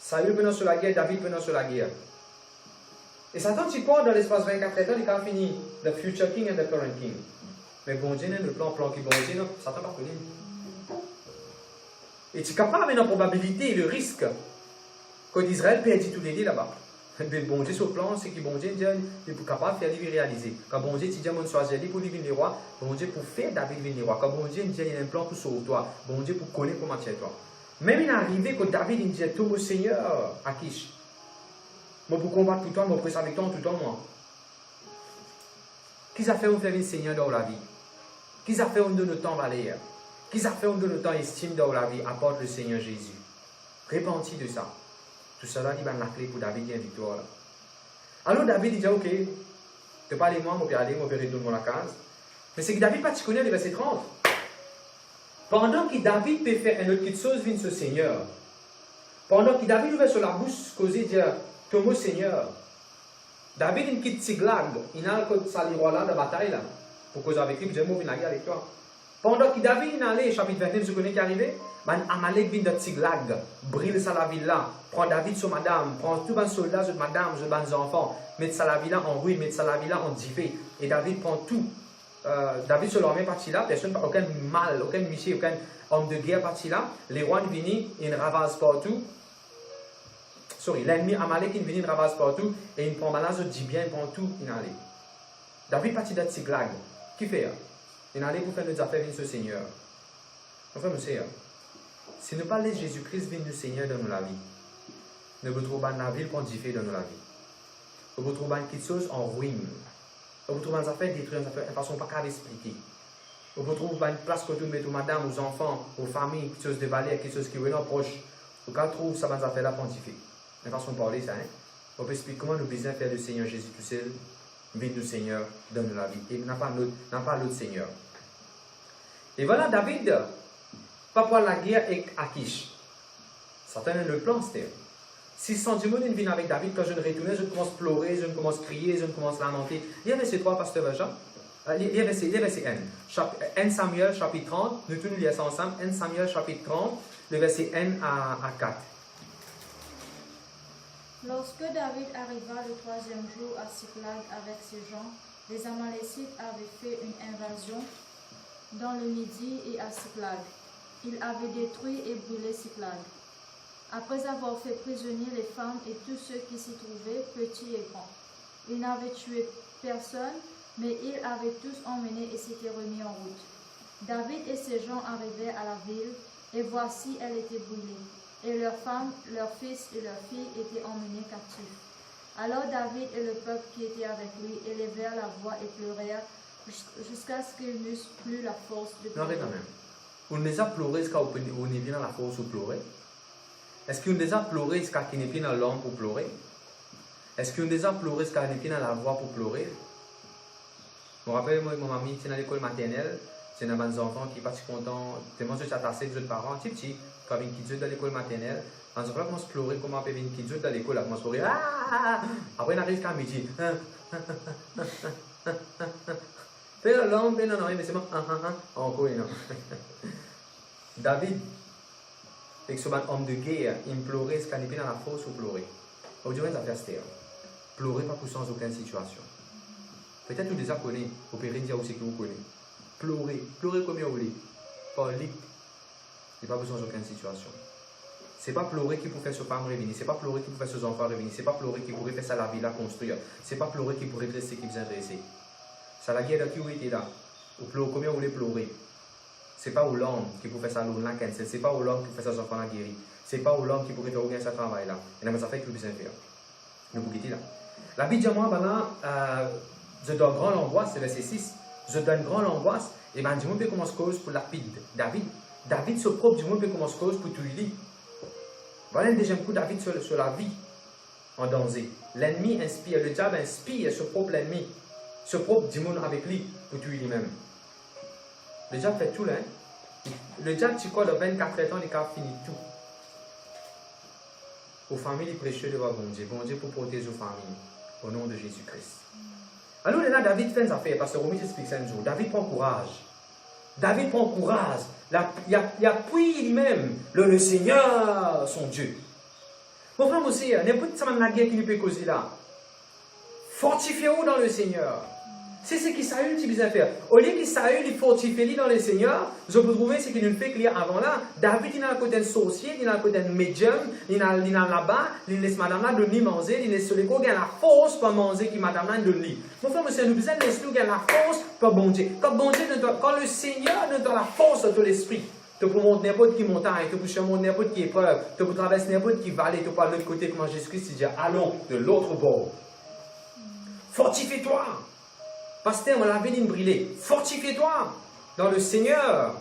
Saül peut sur la guerre, David peut sur la guerre. Et Satan, tu crois, dans l'espace 24 ans, il a fini the future king and the current king. Mais bon Dieu, le plan qui bon Dieu, Satan va connaître. Et tu es capable de la probabilité et le risque qu'Israël perdit tous les deux là-bas. Mais bon Dieu, sur le plan, c'est que bon Dieu, il est capable de faire lui réaliser. Quand bon Dieu, tu dis à mon choisir pour lui venir roi, bon Dieu, pour faire David venir roi. Quand bon Dieu, il dit il y a un plan pour sauver toi. Bon Dieu, pour connaître comment tu es toi. Même il est arrivé que David, il dit tout mon Seigneur à Kish. Moi, pour combattre tout le temps, moi, pour avec toi tout le temps, moi. Qu'est-ce a fait on fait un Seigneur dans la vie? Qu'est-ce a fait on donne le temps valeur? Qu'est-ce a fait on donne le temps estime dans la vie? Apporte le Seigneur Jésus. Répentis de ça. Tout cela, il va la clé pour David et victoire. Alors David il dit, ok, tu parles de moi, mon père, mon père retourne dans la case. Mais c'est que David, pas tu connais le verset 30. Pendant que David peut faire une autre chose, vient ce Seigneur. Pendant que David ouvert sur la bouche, causé dire, ton mot Seigneur. David, il quitte Siglag, il a un sali roi là, de bataille là. Pour causer avec lui, je vais la guerre avec toi. Pendant que David est allé, chapitre 29, vous connaissez qui est arrivé? Amalek vient de Tiglag, brille sa la ville là, prend David sur madame, prend tout un soldat sur madame, sur les enfants, met sa la ville là en ruine, met sa la ville là en diffé. Et David prend tout. David sur l'armée parti là, personne, aucun mal, aucun miché, aucun homme de guerre parti là. Les rois viennent, ils ravassent partout. L'ennemi Amalek il vient, il ravasse partout, et il prend malade, il dit bien, il prend tout, il allait. David parti de Tiglag. Qui fait? Il allait pour faire nos affaires, venir ce Seigneur. Enfin, monsieur, si nous parlons de Jésus-Christ, venir du Seigneur dans la vie, nous retrouvons la ville qu'on dit fait dans la vie. Nous retrouvons quelque chose en ruine. Nous retrouvons des affaires détruites, de façon pas qu'à expliquer. Nous retrouvons une place que nous mettons madame, aux enfants, aux familles, quelque chose de valeur, quelque chose qui est proche. Nous retrouvons ça, des affaires là pontifiées. De façon de parler, ça, hein? On peut expliquer comment nous besoin faire le Seigneur Jésus tout seul, venir du Seigneur dans la vie. Et n'a pas l'autre Seigneur. Et voilà, David, pas pour la guerre avec Akish. Satan a le plan, c'était. Si le sentiment vient avec David, quand je retourne, je commence à pleurer, je commence à crier, je commence à lamenter. Il y a verset 3, pasteur Jean. Il y a verset 1. 1 Samuel, chapitre 30. Nous tous nous lisons ça ensemble. 1 Samuel, chapitre 30, le verset 1 à 4. Lorsque David arriva le 3e jour à Siklag avec ses gens, les Amalécites avaient fait une invasion dans le Midi et à Siklag. Ils avaient détruit et brûlé Siklag. Après avoir fait prisonniers les femmes et tous ceux qui s'y trouvaient, petits et grands. Ils n'avaient tué personne, mais ils avaient tous emmené et s'étaient remis en route. David et ses gens arrivaient à la ville, et voici elle était brûlée. Et leurs femmes, leurs fils et leurs filles étaient emmenés captifs. Alors David et le peuple qui était avec lui élevèrent la voix et pleurèrent jusqu'à ce qu'ils n'eussent plus la force de pleurer. Non, quand même. On les a pleuré jusqu'à ce qu'on n'ait plus la force pour pleurer. Est-ce qu'on les a pleuré jusqu'à ce qu'on n'ait plus la langue pour pleurer? Est-ce qu'on les a pleuré jusqu'à ce qu'on n'ait plus la voix pour pleurer? Je me rappelle, moi, mon mamie, c'est dans l'école maternelle, c'est dans des enfants qui sont pas contents, tellement je suis attaché avec les autres parents, petit, quand ils viennent dans l'école maternelle, les enfants commencent à pleurer, comment ils viennent qui dans l'école, ils commencent à pleurer, ah! Après, ils arrivent à midi, fais la langue, non, mais c'est bon, encore, non. David, avec ce homme de guerre, il pleurait, ce qu'il n'est pas dans la force pour pleurer. Aujourd'hui, ça fait stéréo. Pleurer pas pour sans aucune situation. Peut-être que vous déjà connaissez, vous pouvez dire aussi que vous connaissez. Pleurer comme vous voulez. Pas libre. C'est pas besoin d'aucune situation. C'est pas pleurer qui peut faire ce femme revenir. C'est pas pleurer qui peut faire ce enfants revenir. C'est pas pleurer qui pourrait faire ça la vie, la construire. C'est pas pleurer qui pourrait rester qui vous intéresse. C'est la guerre de qui vous était là. Combien vous voulez pleurer? Ce n'est pas l'homme qui peut faire ça l'homme là, ce n'est pas l'homme qui peut faire ça sans la guérir. Ce n'est pas l'homme qui peut faire aucun travail là. Et ça fait que vous besoin faire. Nous vous quitter là. La Bible dit moi, je donne grande angoisse, c'est verset 6. Je donne grande angoisse. Et bien, du monde peut commencer cause pour David. David se propre, du monde peut commencer cause pour tout lui. Voilà un deuxième coup, David sur la vie en danger. L'ennemi inspire, le diable inspire ce propre l'ennemi. Ce propre du monde avec lui pour tuer lui-même. Le diable fait tout là. Le diable, tu crois, de 24 ans, il a fini tout. Aux familles précieuses devant bon Dieu pour protéger aux familles, au nom de Jésus-Christ. Alors là, David fait une affaire, parce que Romy explique ça un jour. David prend courage. David prend courage. Il appuie lui-même le Seigneur, son Dieu. Mon frère aussi, n'importe quoi la guerre qui nous peut causer là. Fortifiez-vous dans le Seigneur. C'est ce que Saül qui besoin faire. Au lieu que Saül il fortifie dans le Seigneur, je peux trouver ce qu'il nous fait clair avant là. David il a un côté sorcier, il a un côté médium, il a là-bas, il laisse madame là donner manger, il laisse celui qui a la force pour manger qui madame là donne lui. Mon frère, monsieur, nous besoin de l'esprit qui a la force pour bon Dieu. Quand le Seigneur nous donne la force de ton esprit, tu peux monter n'importe qui montagne, tu peux surmonter n'importe qui épreuve, tu peux traverser n'importe qui vallée, tu peux aller de l'autre côté comme Jésus-Christ dit, allons de l'autre bord. Fortifie-toi. Pasteur, on l'a vu brûler. Fortifie-toi dans le Seigneur.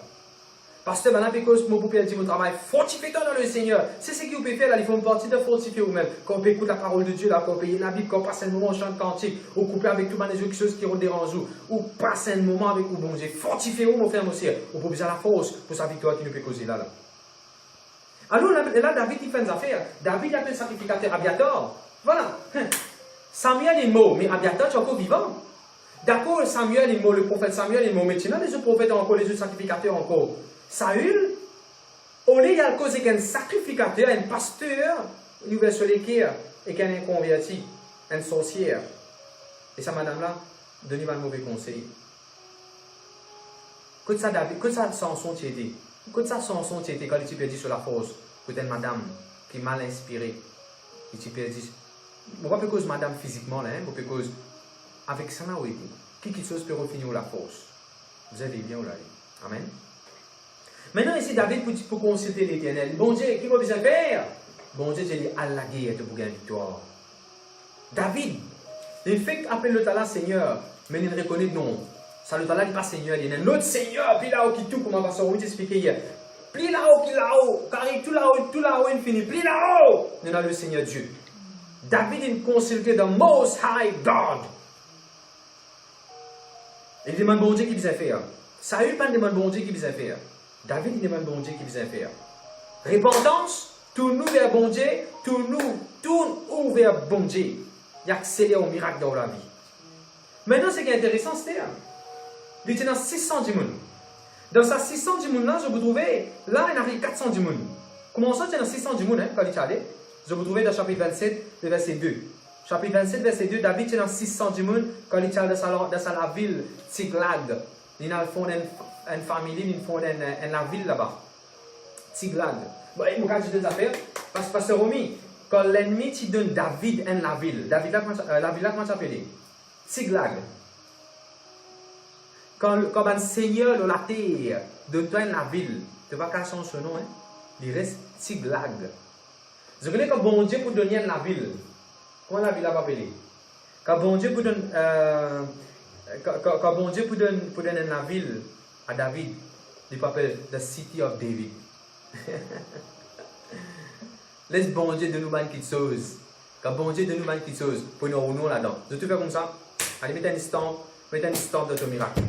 Pasteur, maintenant, parce que mon poupée dit mon travail, fortifie-toi dans le Seigneur. C'est ce que vous pouvez faire là, il faut une partie de fortifier vous-même. Quand on écoute la parole de Dieu, là, quand on paye la Bible, quand on passe un moment, on chante cantique, ou couper avec tout les choses qui vous dérangent, ou passe un moment avec vous, bon Dieu. Fortifiez-vous, mon frère, mon sœur. Vous pouvez besoin de la force pour sa victoire qui nous peut causer là. Alors là, David, il fait une affaire. David appelle le sacrificateur Abiathar. Voilà. Samuel est mort, mais Abiathar est encore vivant. D'accord, Samuel est mort, le prophète Samuel est mort, mais sinon les autres prophètes encore, les autres sacrificateurs encore. Saül, au lieu de causer qu'un sacrificateur, un pasteur, il ouvert sur l'équerre et qu'un inconverti, une sorcière. Et ça, madame-là, donnez-moi un mauvais conseil. Écoute ça, David, écoute ça, Samson, tu étais. Écoute ça, Samson, tu étais quand il perdu sur la force. Écoute une madame qui est mal inspirée. Et tu perdu. On va pas cause madame physiquement, là, on peut cause. Avec ça, oui. Qui chose peut refinir la force? Vous avez bien là. Amen. Maintenant, ici, David pour consulter l'Éternel. Bon Dieu, qui va besoin faire? Bon Dieu, j'ai dit à la guerre pour gagner victoire. David, il fait appeler le talent Seigneur, mais il reconnaît non. Ça, le talent n'est pas Seigneur, il y a un autre Seigneur, puis là-haut qui tout, comme on va vous expliquer hier. Puis là-haut, qui là-haut, car tout là-haut, infini. Puis là-haut, il y a le Seigneur Dieu. David, il consultait the Most High God. Il demande bon Dieu qui vient faire. Saül pas demande bon Dieu qui vient faire. David il demande bon Dieu qui vient faire. Repentance, tourne-nous vers bon Dieu, tourne vers bon Dieu. Il accélère au miracle dans la vie. Maintenant, ce qui est intéressant, c'est il était dans 600 du monde. Dans sa 600 du monde là, je vous trouvais, là, il arrive 400 du monde. Comment ça, tu es dans 600 du monde, quand il est allé? Je vous trouvais dans chapitre 27, le verset 2. Chapitre 27, verset 2, David est dans 600 du monde quand il est allé dans sa ville, Tiglag. Il a fondé une famille, il a fondé une ville là-bas. Tiglag. Bon, il m'a dit deux affaires. Parce que Romy, quand l'ennemi te donne David en la ville là, comment ça s'appelle? Tiglag. Quand un seigneur de la terre donne toi la ville, tu vas casser son nom, hein? Il reste Tiglag. Je connais que bon Dieu pour donner la ville. Comment la ville a appelé? Quand bon Dieu pour donner la ville à David, il appelle the city of David. Laisse bon Dieu de nous faire quelque chose. Quand bon Dieu de nous faire quelque chose, pour nous revenir là-dedans. Je te fais comme ça. Allez, mets un stamp de ton miracle.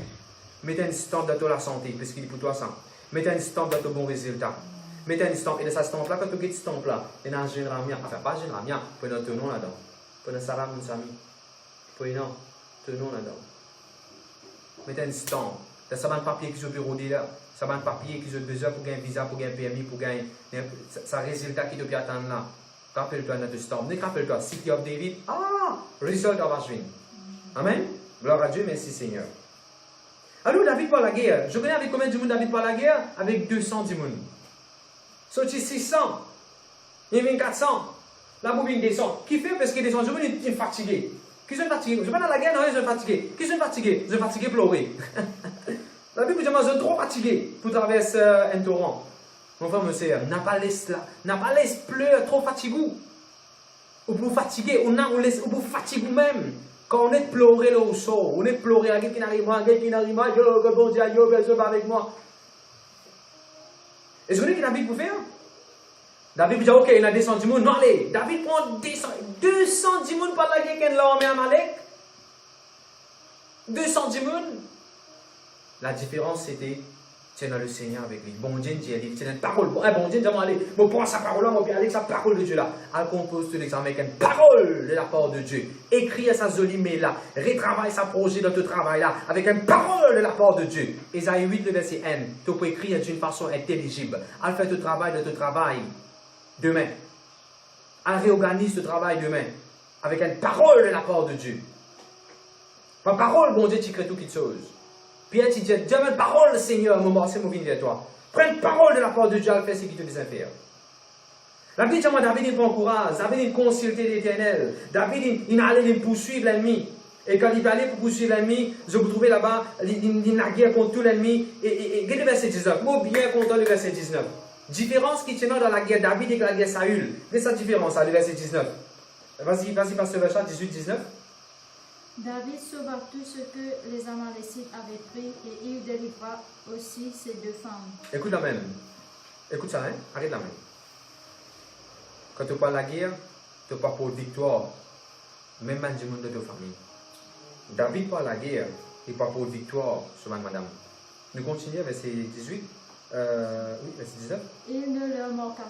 Mets un stamp de ton la santé, parce qu'il est pour toi ça. Mets un stamp de ton bon résultat. Mets un stamp, et de sa stamp là, quand tu as ce stamp là, et dans un général mien, enfin pas général mien, pour nous tenons là-dedans. Pour nous salam, nos amis. Pour nous tenons là-dedans. Mets un stamp. Ça va un papier qui est au bureau là. Ça va un papier qui est besoin pour gagner un visa, pour gagner un permis, pour gagner ça résultat qui doit attendre là. Rappelle-toi notre stamp. Rappelle-toi, City of David. Ah, result of Ashwin. Amen. Gloire à Dieu, merci Seigneur. Alors David par la guerre. Je connais avec combien de monde David par la guerre? Avec 200 du monde. Sorti 600. Il y a 400. La bobine descend. Qui fait parce que descend, je me dis fatigué. Qui sont fatigués? Je ne suis pas dans la guerre, non, ils sont fatigués. Qui sont fatigués? Ils sont fatigués pleurer. La Bible dit, ils sont trop fatigués pour traverser un torrent. Mon frère, monsieur, n'a pas laissé pleurer trop fatigué. Ou pour fatiguer, ou pour fatiguer même. Quand on est pleuré là au sol, on est pleuré, quelqu'un qui n'arrive pas, yo, que bon Dieu, yo, que Dieu avec moi. Et ce que vous David pour faire? David dit, ok, il a 210 personnes, non allez, David prend 210 personnes par la guerre qu'il a armé à Amalek. 210 personnes. La différence c'était, c'est dans le Seigneur avec lui. Bon Dieu dit, c'est une parole. Bon Dieu dit, allez, je prends sa parole là, je vais aller sa parole de Dieu là. Elle compose tout l'examen avec une parole de la part de Dieu. Écris à sa jolie mail là. Retravaille sa projet dans ton travail là. Avec une parole de la part de Dieu. Ésaïe 8, le verset 1. Tu peux écrire d'une façon intelligible. Elle fait ton travail de ton travail demain. Elle réorganise ce travail demain. Avec une parole de la part de Dieu. Par parole, bon Dieu, tu crées toutes choses. Pierre, tu dis, Dieu, une parole, Seigneur, mon c'est mon vin vers toi. Prends une parole de la part de Dieu, elle fait ce qui te désire faire. La Bible dit, David, il prend courage. David, il consultait l'Éternel. David, il allait poursuivre l'ennemi. Et quand il allait pour poursuivre l'ennemi, je vous trouvais là-bas, il n'a guerre contre tout l'ennemi. Et regardez le verset 19. Moi, bien content le verset 19. Différence qui tient dans la guerre David et la guerre Saül. Quelle est sa différence, le verset 19? Vas-y, passe le verset 18-19. David sauva tout ce que les Amalécites avaient pris et il délivra aussi ses 2 femmes. Écoute la même. Écoute ça, hein? Arrête la même. Quand tu parles de la guerre, tu parles pour victoire. Même du monde de ta famille. David parle de la guerre, il parle pour victoire sur madame. Nous continuons, verset 18. Oui, verset 19. Il ne leur manqua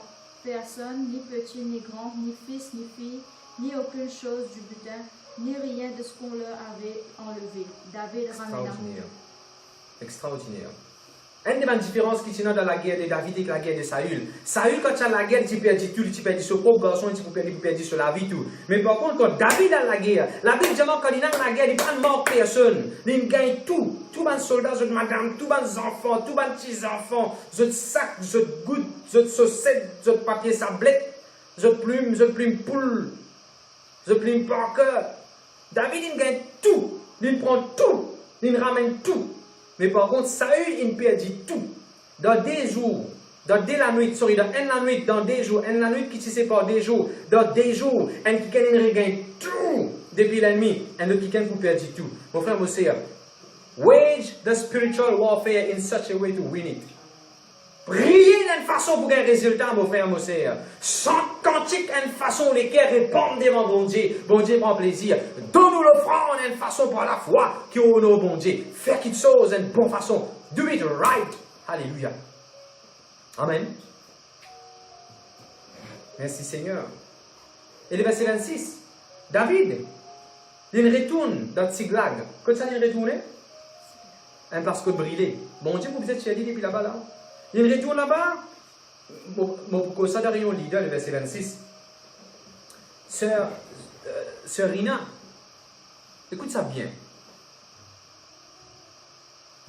personne, ni petit, ni grand, ni fils, ni fille, ni aucune chose du butin, ni rien de ce qu'on leur avait enlevé. David ramena. Extraordinaire. Une des différences qui tient dans la guerre de David et la guerre de Saül. Saül, quand tu as la guerre, tu perds tout, tu perds son propre garçon, tu perds sur la vie, tout. Mais par contre, quand David a la guerre, la Bible dit quand il a la guerre, il ne peut pas mort personne. Il gagne tout. Tout les soldats, les madame, tous les enfants, tous les petits-enfants, les sacs, les gouttes, les chaussettes, les papiers sablés, les plumes poule, les plumes parker. David, il gagne tout. Il prend tout. Il ramène tout. Mais par contre, Saül, il perdit tout. Dans des jours, dans la nuit, dans des jours, la nuit qui se sépare des jours, dans des jours, un qui regagne tout depuis l'ennemi, un autre qui perdit tout. Mon frère, mon sœur, wage the spiritual warfare in such a way to win it. Priez d'une façon pour gagner un résultat, mon frère, mon sœur. Sans cantique, d'une façon, les cœurs répondent devant bon Dieu. Bon Dieu prend plaisir. Donne-nous l'offrande d'une façon par la foi qui honore bon Dieu. Fais quelque chose d'une bonne façon. Do it right. Alléluia. Amen. Merci Seigneur. Et le verset 26. David, il retourne dans Tsiglag. Quand ça il retourne? Un place que brûlé. Bon Dieu, vous êtes chez lui depuis là-bas là. Il retourne là-bas. Ça doit rien leader, le verset 26. Sœur Rina, écoute ça bien.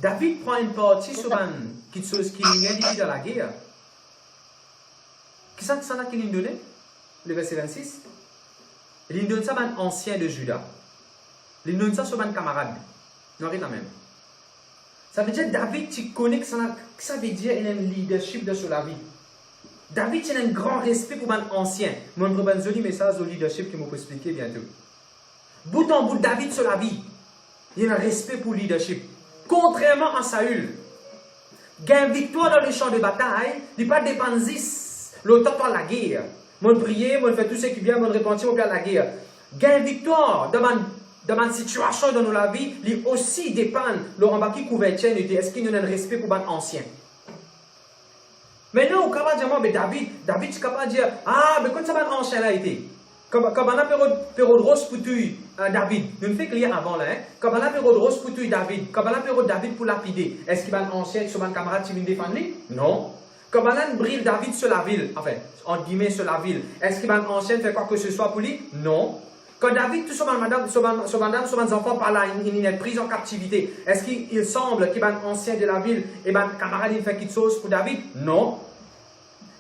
David prend une partie sur quelque chose qui est dit dans la guerre. Qui ça qu'il lui donne? Le verset 26. Il lui donne ça à un ancien de Juda. Il lui donne ça sur un camarade. Non, rien même. Ça veut dire David, tu connais que ça veut dire qu'il a un leadership dans la vie. David, il a un grand respect pour un ancien. Moi, je vais un joli message au leadership que je vais expliquer bientôt. Bout en bout, David sur la vie, il a un respect pour le leadership. Contrairement à Saül, gain victoire dans le champ de bataille, il n'est pas dépendant l'autant par la guerre. Moi, prier, moi, faire tout ce qui vient, moi, repentir, moi, faire la guerre. Gain victoire dans une situation dans la vie, il aussi dépend de qui couverture, est-ce qu'il y a un respect pour un ancien. Maintenant, on peut dire, mais David, tu es capable de dire, ah, mais quand ça va un ancien là été? Quand on a période rose pour tuer David, nous ne faisons que lire avant là, hein? Quand on a période rose pour tuer David, quand on a période David pour lapider, est-ce qu'il va un ancien sur un camarade qui vient défendre lui? Non. Quand on a un brille David sur la ville, enfin, entre guillemets sur la ville, est-ce qu'il va un ancien faire quoi que ce soit pour lui? Non. Quand David, tout sur un enfant par là, il est pris en captivité, est-ce qu'il semble qu'il va un ancien de la ville et un camarade il fait quelque chose pour David? Non.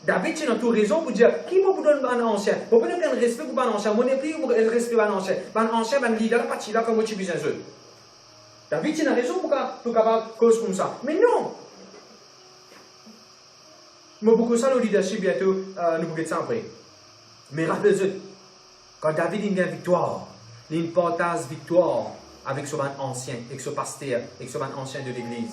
David, tu as toute raison pour dire, qui m'a donné un ancien? Pour pas donner un respect pour un ancien, mon épris ou le respect pour un ancien. Un ancien, un leader, la partie là, comme tu besoin de. David, tu as raison pour avoir cause comme ça. Mais non! Mais beaucoup ça, le leadership, bientôt, nous pouvons ça après. Mais rappelez-vous, quand David a une victoire, il a une partage victoire avec son ancien, avec son pasteur, avec son ancien de l'église.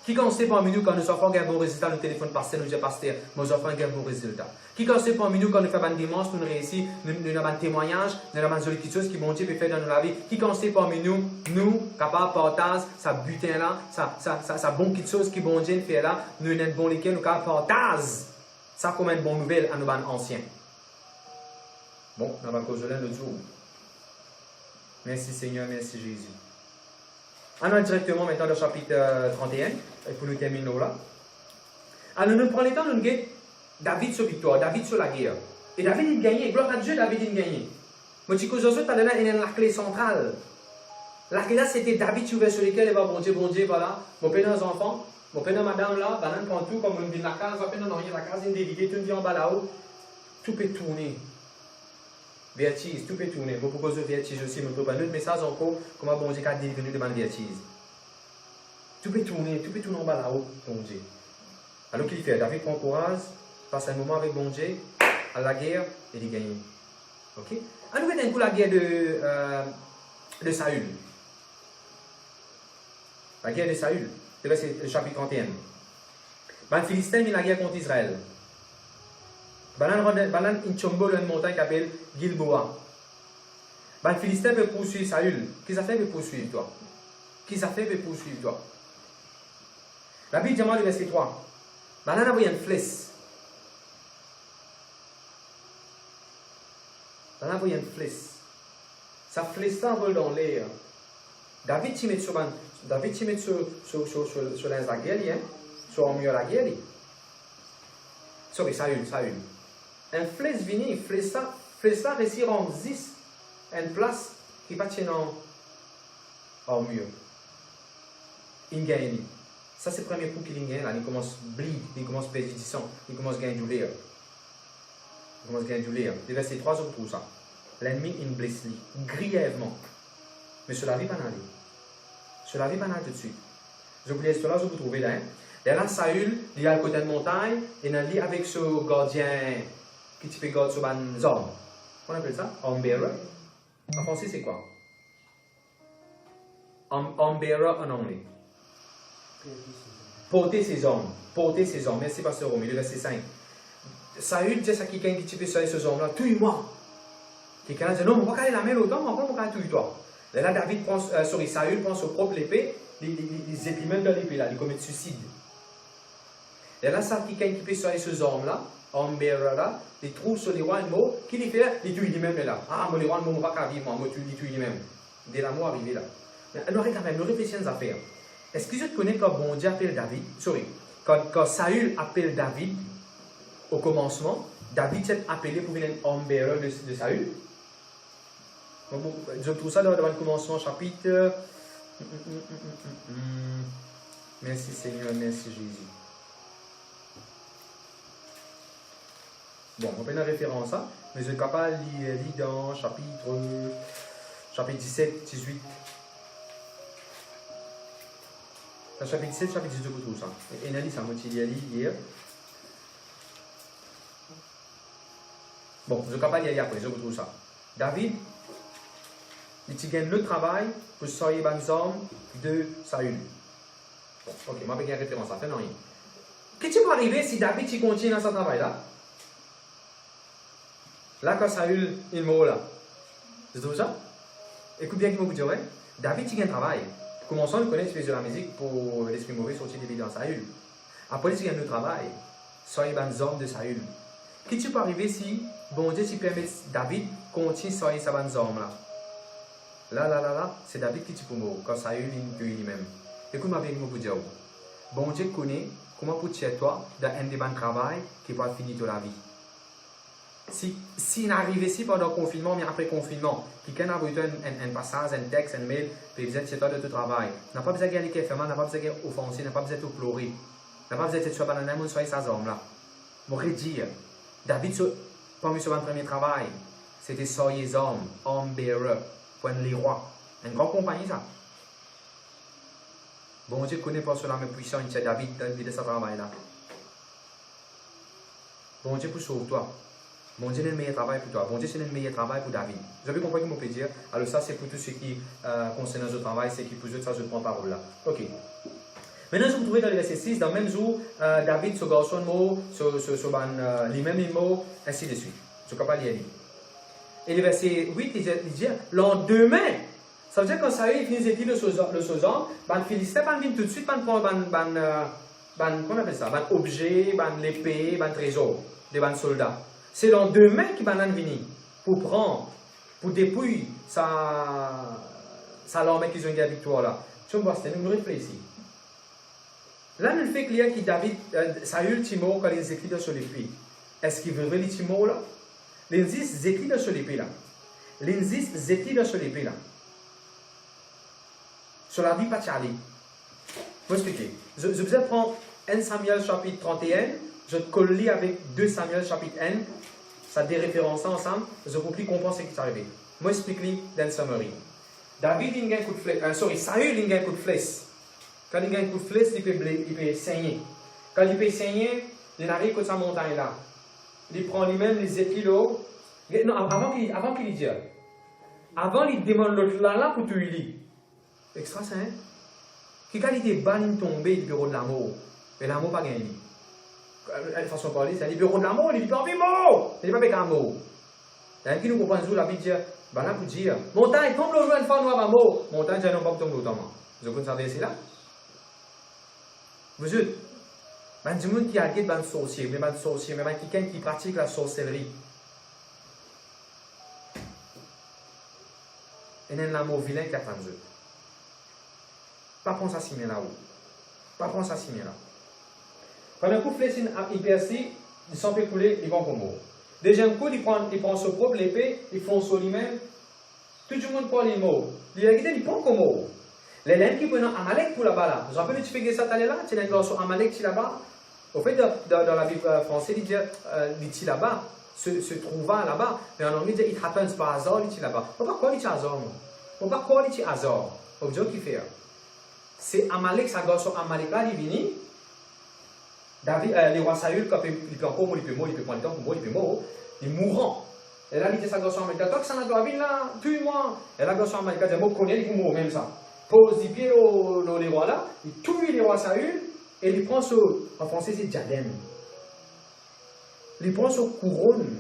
Qui constate parmi nous quand nous enfants ont un bon résultat, nous téléphone pasteur, nous disons pasteur, nos enfants ont un bon résultat. Qui constate parmi nous quand nous faisons un dimanche, nous réussissons, nous avons un témoignage, nous avons une chose qui bon Dieu peut faire dans notre vie. Qui constate parmi nous, capables de partager sa butin là, sa bonne chose qui bon Dieu fait là, nous sommes bons lesquels nous capables de partager ça comme une bonne nouvelle à nos anciens. Bon, nous allons causer l'autre jour. Merci Seigneur, merci Jésus. Allons directement maintenant au chapitre 31, et pour nous terminer là. Alors nous prenons le temps de nous dire David sur victoire, David sur la guerre. Et David a gagné, gloire à Dieu, David a gagné. Mais tu causes autres, tu as la clé centrale. La clé là, c'était David qui ouvert sur lesquels il va bon Dieu, voilà. Mon père nos enfants, mon père madame là, banane prend tout, comme une ville de la case, on n'a rien la case, une dévidée, tout vient en bas là-haut. Tout peut tourner. Vertige, tout peut tourner. Beaucoup de vertige aussi, mais on peut pas notre message encore, comment bon Dieu a délivrer devant le vertige. Tout peut tourner en bas là-haut, bon Dieu. Alors qu'il fait, David prend courage, passe un moment avec bon Dieu, à la guerre, et il gagne. Ok? Alors nous mettons un coup la guerre de Saül. La guerre de Saül, c'est le chapitre 31. Les Philistins ont la guerre contre Israël. Balan Inchombo, une montagne qui s'appelle Gilboa. Les Philistins peuvent poursuivre Saül. Qu'est-ce que ça fait pour poursuivre toi? Qu'est-ce que ça fait pour poursuivre toi? La Bible dit dans le verset 3. Balan a envoyé une flèche. Balan a envoyé une flèche. Sa flèche s'envole dans l'air. David s'y met sur la guerre, sur le mur de la guerre. Sorry, Saül. Un flèche vient, une flèche ça réussit en 10 une place qui pas tient en mur. Il gagne. Ça c'est le premier coup qu'il gagne, là, il commence à bleed, il commence à perdre du sang, il commence à gagner du lait. Le verset 3, on trouve ça. L'ennemi, il blesse grièvement. Mais cela arrive pas aller. Cela arrive pas tout de suite. Je vous laisse cela, je vous trouver là. Et là, Saül, il est à côté de montagne, et il est avec ce gardien qui fait garde sur une zone. On appelle ça Ombearer. En français, c'est quoi? Ombearer en anglais. Porter ses hommes. Merci, Pasteur Romy, le verset 5. Saül dit à quelqu'un qui fait sur ces hommes-là, tue-moi. Quelqu'un dit, non, on va pas aller la main autant, mais on va pas tuer-toi. Et là, Saül prend son propre épée, les épiments de l'épée là, il commet suicide. Et là, ça, quelqu'un qui fait sur ces hommes-là, Ombearer là, il trouve sur les rois un mot, qui les fait, il tue lui-même là. Ah, moi, les rois, moi, on va pas vivre, moi, il tue lui-même. Dès la mort arrivé là. Alors, quand même, nous réfléchissons à faire. Est-ce que je te connais quand bon Dieu appelle David? Quand Saül appelle David, au commencement, David s'est appelé pour venir un Ombearer de Saül. Je trouve ça dans le commencement, chapitre. Merci Seigneur, merci Jésus. Bon, on peut la référence à, mais je suis capable de lire dans chapitre 17, 18. Dans chapitre 17, chapitre 18, vous trouvez ça. Et on a dit ça, moi, il y a lu hier. Bon, je suis capable de lire après, je vous trouve ça. David, il gagne le travail pour sortir les hommes de Saül. Bon, ok, moi, je vais référence à ça, non rien. Qu'est-ce qui peut arriver si David continue dans ce travail-là? Là, quand Saül est mort là, c'est tout ça? Écoute bien qui m'a dit, ouais. David, il gagne un travail. Commençons, nous connaissons de la musique pour l'esprit mauvais sortir de dans Saül. Après, il gagne le travail. Soyez les hommes de Saül. Qu'est-ce qui peut arriver si, bon Dieu, tu permets David continue à soigner ces hommes là? Là, c'est David qui peut mourir quand Saül est lui-même. Écoute-moi bien, je vais dire. Bon Dieu connaît comment pour tuer toi dans un des bons travail qui va finir toute la vie. Si on arrive ici pendant le confinement, mais après le confinement, quelqu'un a envoyé un passage, un texte, un mail, puis vous êtes chez toi de tout travail. On n'a pas besoin d'aller faire mal, on n'a pas besoin d'offenser, on n'a pas besoin de pleurer. On n'a pas besoin de se faire bananer, on soit ces hommes-là. Je dire, David, parmi son premier travail, c'était soyez les hommes, bearer, pour les rois. Une grande compagnie, ça. Bon Dieu connaît pas cela, mais puissant, il tient David dans le de ce travail-là. Bon Dieu pour sauver toi. Bon Dieu, c'est le meilleur travail pour toi. Bon Dieu, c'est le meilleur travail pour David. Vous avez compris ce que je peux dire? Alors ça, c'est pour tous ceux qui concernent notre travail, c'est qui pour eux, ça, je prends parole là. Ok. Maintenant, je vous trouve dans le verset 6, dans le même jour, David, ce garçon, les mêmes mots, ainsi de suite. Je ne peux pas lire. Et le verset 8, il dit, lendemain, ça veut dire que quand Saül finit d'écrire le Sozan, les Philistins viennent tout de suite prendre comment on appelle ça, objet, l'épée, trésor, des soldats. C'est le lendemain qu'ils vont venir pour prendre, pour dépouiller sa l'armée qu'ils ont eu la victoire là. Je me vois, c'est une réfléchir. Là, nous fait clair que David, Saül, Timo, quand ils écrivent sur l'épée, est-ce qu'ils veulent les Timo là? Les écrivent sur l'épée là. Les écrivent sur l'épée là. Sur la vie pas Charlie. Je vais expliquer. Je vais prendre 1 Samuel chapitre 31, je colle avec 2 Samuel chapitre 1, ça a des références ensemble, je vous prie comprendre ce qui est arrivé. Moi, je explique dans le summary. David, il a un coup de flèche, Saül, il a un coup de flèche. Quand il a un coup de flèche, il peut saigner. Quand il peut saigner, il arrive à sa montagne là. Il prend lui-même les épilots. Non, avant qu'il dise. Avant, il demande l'autre là pour tout il lit. Extra saint. Qui quand il est ban tombé du bureau de l'amour, mais l'amour pas gagné. De façon de parler, c'est le bureau de l'amour, il dit pas un mot, il dit pas avec un mot. Il y a qui nous comprend la vie dire, ben là pour dire, montagne tombe le jour une fois noir à mot, montagne j'ai non pas tomber autrement. Vous comprenez ça là? Vous êtes, ben du monde qui a guide ben sorcier, mais ben sorcier, mais ben quelqu'un qui pratique la sorcellerie. Et un l'amour vilain qui attend Dieu. Pas prendre ça si bien là-haut. Pas prendre ça si bien là. Quand un coup de flèche il percé, ils sont écoulés, ils vont comme mort. Deuxième coup, ils prennent ce propre l'épée, ils font sur lui-même. Tout le monde prend les mots. Les gars, ils prennent comme mort. Les laines qui prennent Amalek pour là-bas là. Vous rappelez, tu fais ça là, tu as un garçon Amalek qui là-bas. Au fait, dans la Bible française, il dit là-bas, se trouva là-bas. Mais en anglais, il dit, it happens par hasard, il dit là-bas. Pourquoi il dit hasard? Pourquoi il dit hasard? Au Dieu qui fait. C'est Amalek, sa garçon Amalek là, il vient. David, les rois Saül, quand il peut encore mourir, il peut prendre le temps pour mourir, il peut mourir, il mourant. Et là, il dit sa garçon Amalek, toi qui s'en a dans la ville là, tue-moi. Et là, garçon Amalek dit, moi, je connais, il peut mourir même ça. Pose les pieds dans les rois là, il tue les rois Saül, et il prend ce, en français c'est diadème. Il prend ce couronne,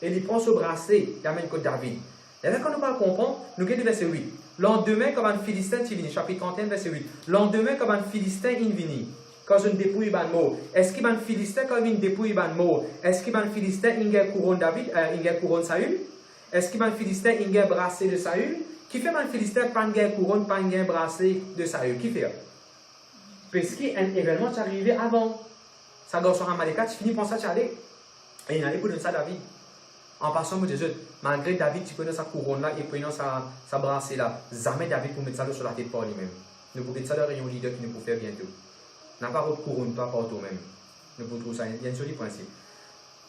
et il prend ce bracelet, il amène que David. Et là, quand on va comprendre, nous avons le verset 8. Lendemain, comme un Philistin, il vient, chapitre 31, verset 8. Lendemain, comme un Philistin, il vient. Quand je dépouille ban mot, est-ce qu'il y a un Philistin quand il dépouille ban mot? Est-ce qu'il y a un Philistin il a couronne David, il a couronne Saül? Est-ce qu'il y a un Philistin il a bracelet de Saül? Qui fait un Philistin pas une couronne, pas une bracelet de Saül? Qui fait? Parce qu'un événement est arrivé avant. Ça garçon Amalek, tu finis par ça aller. Et il a écouté ça David. En passant, moi, Jésus, malgré David, tu connais sa couronne là et prenant sa bracelet là, jamais David pour mettre ça sur la tête par lui-même. Nous pouvons mettre ça dans un leader qui nous peut faire bientôt. N'a pas de couronne, pas par toi-même. Nous pouvons trouver ça. Il y a un joli principe.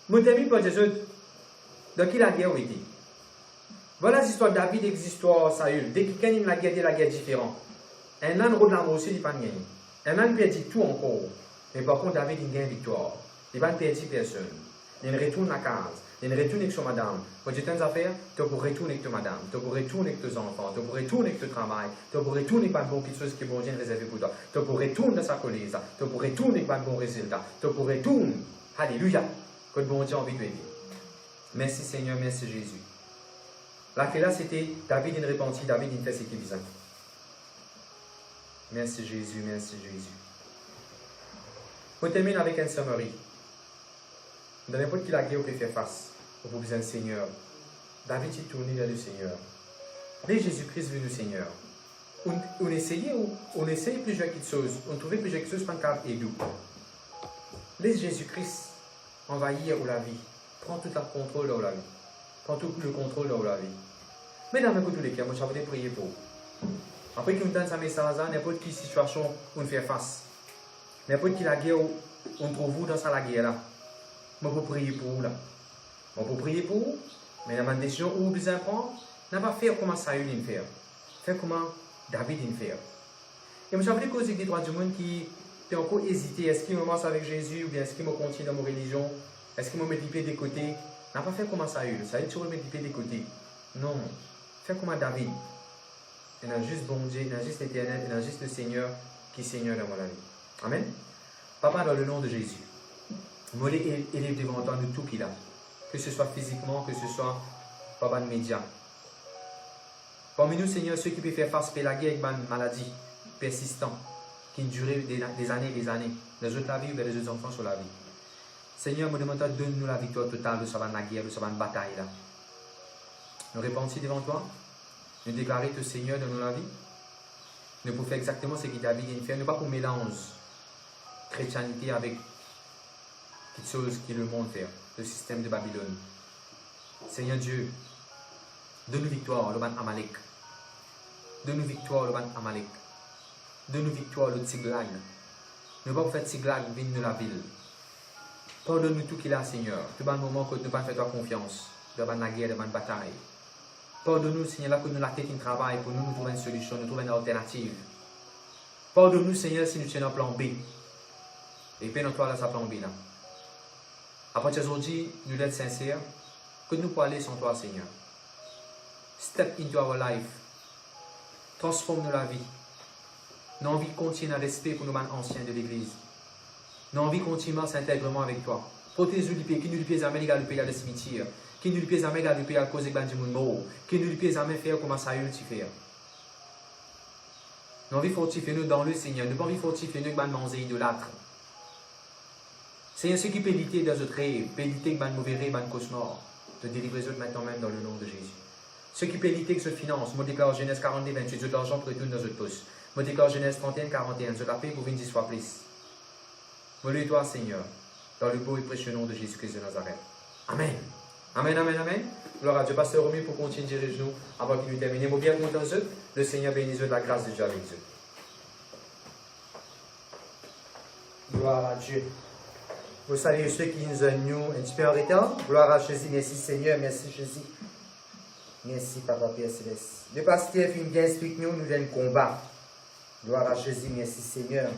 Mon ami, pour Jésus, dans qui la guerre était? Voilà l'histoire de David et l'histoire de Saül. Dès qu'il gagne la guerre différente. Un an de l'amour aussi, il n'a pas gagné. Un an perdit tout encore. Mais par contre, David, il gagne victoire. Il n'a pas perdu personne. Il retourne à la case. Il retourne avec son madame. Quand tu as des affaires, tu peux retourner avec ta madame. Tu peux retourner avec tes enfants. Tu peux retourner avec ton travail. Tu peux retourner avec beaucoup de choses qui vont être réservées pour toi. Tu peux retourner dans sa colère. Tu peux retourner avec un bon résultat. Tu peux retourner. Alléluia. Que bon Dieu a envie de vivre. Merci Seigneur, merci Jésus. Là, c'était David, il repentit. David, il fait ce qu'il faisait. Merci Jésus, merci Jésus. On termine avec un summary. Dans n'importe quelle guerre, on peut faire face. Vous besoin du Seigneur. David est tourné vers le Seigneur. Dès Jésus-Christ venu du Seigneur. On essaye plusieurs choses. On trouvait plusieurs choses pour et doux. Laisse Jésus-Christ envahir la vie. Prends tout le contrôle de la vie. Prends tout le contrôle de la vie. Mais dans n'importe tous les cas, moi je vais prier pour vous. Après qu'il nous donne sa message, n'importe quelle situation on fait face. N'importe quelle guerre on trouve vous dans la guerre là. je peux prier pour vous là. On peut prier pour vous, mais la décision où vous en prendre, n'a pas faire comment Saül il fait. Faire comment David il fait. Et je me souviens que des droits du monde qui ont encore hésité, est-ce qu'il me commence avec Jésus ou bien est-ce qu'il me continue dans mon religion, est-ce qu'il me met les pieds des côtés, n'a pas fait comment Saül. Saül toujours met les pieds des côtés. Non, fais comme David. Il y a juste bon Dieu, il y a juste l'éternel, il y a juste le Seigneur qui est Seigneur dans mon vie. Amen. Papa, dans le nom de Jésus, moi élève devant toi de tout qu'il a. Que ce soit physiquement, que ce soit par les médias. Parmi nous, Seigneur, ceux qui peuvent faire face à la guerre avec une maladie persistante, qui dure des années et des années, les autres la vie ou les autres enfants sur la vie. Seigneur, me demande, donne-nous la victoire totale de la guerre, de cette bataille là. Nous répondons devant toi, nous déclarer que Seigneur dans la vie, nous pouvons faire exactement ce que David vient de faire, nous pas pour mélanger chrétienté avec quelque chose qui le monde fait, le système de Babylone. Seigneur Dieu, donne-nous victoire, le ban Amalek. Donne-nous victoire, le ban Amalek. Donne-nous victoire, le Tiglag. Nous ne pouvons pas faire Tiglag venir de la ville. Pardonne-nous tout qu'il a, Seigneur. Tout le moment que nous ne pas faire toi confiance devant la guerre, devant la bataille. Pardonne-nous, Seigneur, là que nous la tête qui travaille pour nous trouver une solution, nous trouver une alternative. Pardonne-nous, Seigneur, si nous tenons un plan B. Et puis, notre toi, là, ça plan B, là. À partir d'aujourd'hui, nous sommes sincères, que nous pouvons aller sans toi, Seigneur. Step into our life. Transforme-nous la vie. Nous avons envie de continuer à respect pour nos anciens de l'Église. Nous avons envie de continuer à s'intégrer avec toi. Protège-nous du pays, qui nous le pieds à main, le pays à le cimetière. Qui nous le pieds à main, le pays à cause de du monde mort. Qui nous le pieds à main, faire comme ça, tu fais. Nous avons envie de fortifier nous dans le Seigneur. Nous avons envie de fortifier nous avec manger idolâtre. Seigneur, ce qui peut lutter dans notre rêve, peut lutter avec mauvais rêve, avec cauchemar, te délivrer maintenant même dans le nom de Jésus. Ce qui peut lutter avec cette finance, moi déclare Genèse 42, 28, je l'argent pour retourner dans notre poche. Moi déclare Genèse 31, 41, je rappelle pour 10 fois plus. Moi lui toi, Seigneur, dans le beau et précieux nom de Jésus-Christ de Nazareth. Amen. Amen, amen, amen. Gloire à Dieu. Pasteur Romy pour continuer de diriger nous avant qu'il nous termine. Moi bien content de le Seigneur bénisse de la grâce de Dieu avec Dieu. Gloire à Dieu. Vous saluez ceux qui nous ont un petit peu en retard. Gloire à Jésus. Merci Seigneur. Merci Jésus. Merci Papa Père Céleste. Le pasteur vient bien expliquer nous donne combat. Gloire à Jésus. Merci Seigneur.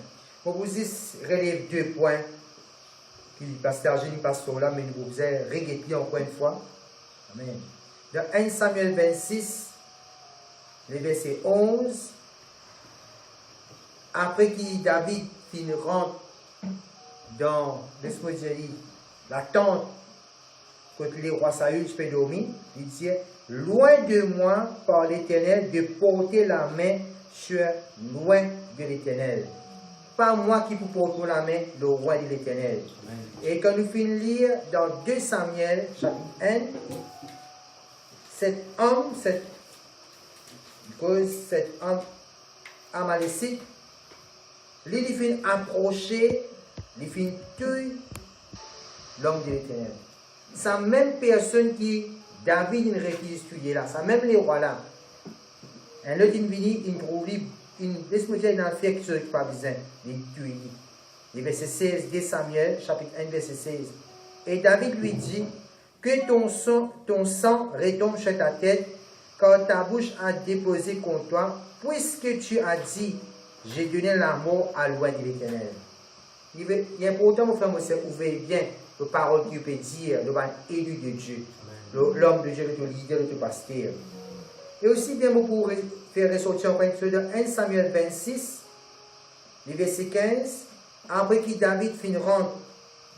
Pour vous relève 2 points. Puis le pasteur Génie pasteur là, mais nous vous répéter encore une fois. Amen. Dans 1 Samuel 26, le verset 11. Après que David rentre dans la tente contre les rois Saül, je peux dormir, il dit, loin de moi par l'Éternel de porter la main sur loin de l'Éternel. Pas moi qui vous porte la main, le roi de l'Éternel. Et quand nous finissons de lire dans 2 Samuel, chapitre 1, cet homme amalécite, il finit approcher, il finit tuer l'homme de l'Éternel. C'est la même personne qui David ne refuse d'étudier là, c'est même les rois là. Un autre il trouve, laisse-moi dire, il a fait quelque chose qui n'est pas besoin, il tue. Le verset 16 de Samuel, chapitre 1, verset 16. Et David lui dit, que ton sang retombe sur ta tête, car ta bouche a déposé contre toi, puisque tu as dit, j'ai donné la mort à loin de l'Éternel. Il est important, mon frère, vous ouvrez bien les paroles qu'il peut dire, le élu de Dieu, l'homme de Dieu, le leader, le pasteur. Et aussi, bien, vous pourrez faire ressortir encore une chose de 1 Samuel 26, le verset 15. Après que David finit rentre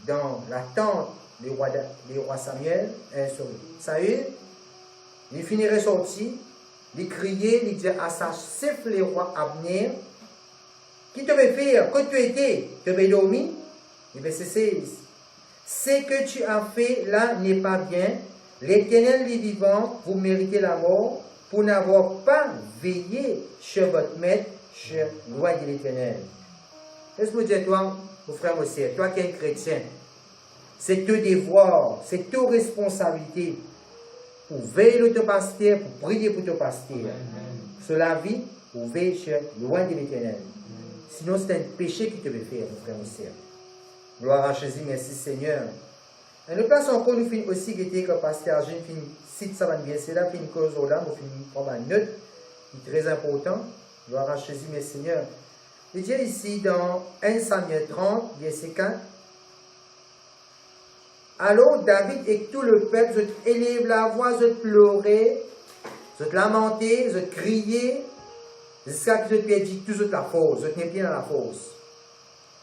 dans la tente des rois Samuel, Saül, il finit ressortir, il criait, il dit à sa chef le roi Abner, qui te veut faire, que tu étais, te veut dormir? Le verset 16. Ce que tu as fait là n'est pas bien. L'Éternel est vivant, vous méritez la mort pour n'avoir pas veillé sur votre maître, sur loin de l'Éternel. Laisse-moi dire, toi, mon frère, mon sœur, toi qui es un chrétien, c'est ton devoir, c'est ta responsabilité pour veiller le ton pasteur, pour prier pour ton pasteur. Sur la vie, pour veiller sur loin de l'Éternel. Sinon, c'est un péché qui te veut faire, mon frère, mon sœur. Gloire à Jésus, merci Seigneur. Et nous place encore, nous finissons aussi, qui était que Pasteur Jean cite ça bien, c'est là, fin cause au là, nous finissons prendre un note, qui est très important. Gloire à Jésus, mes seigneurs. Il dit ici dans 1 Samuel 30, verset 4. Alors David et tout le peuple, je élève la voix, je pleurais, je lamentais, je criais, jusqu'à que je te dit tout la force, je tenais bien dans la force.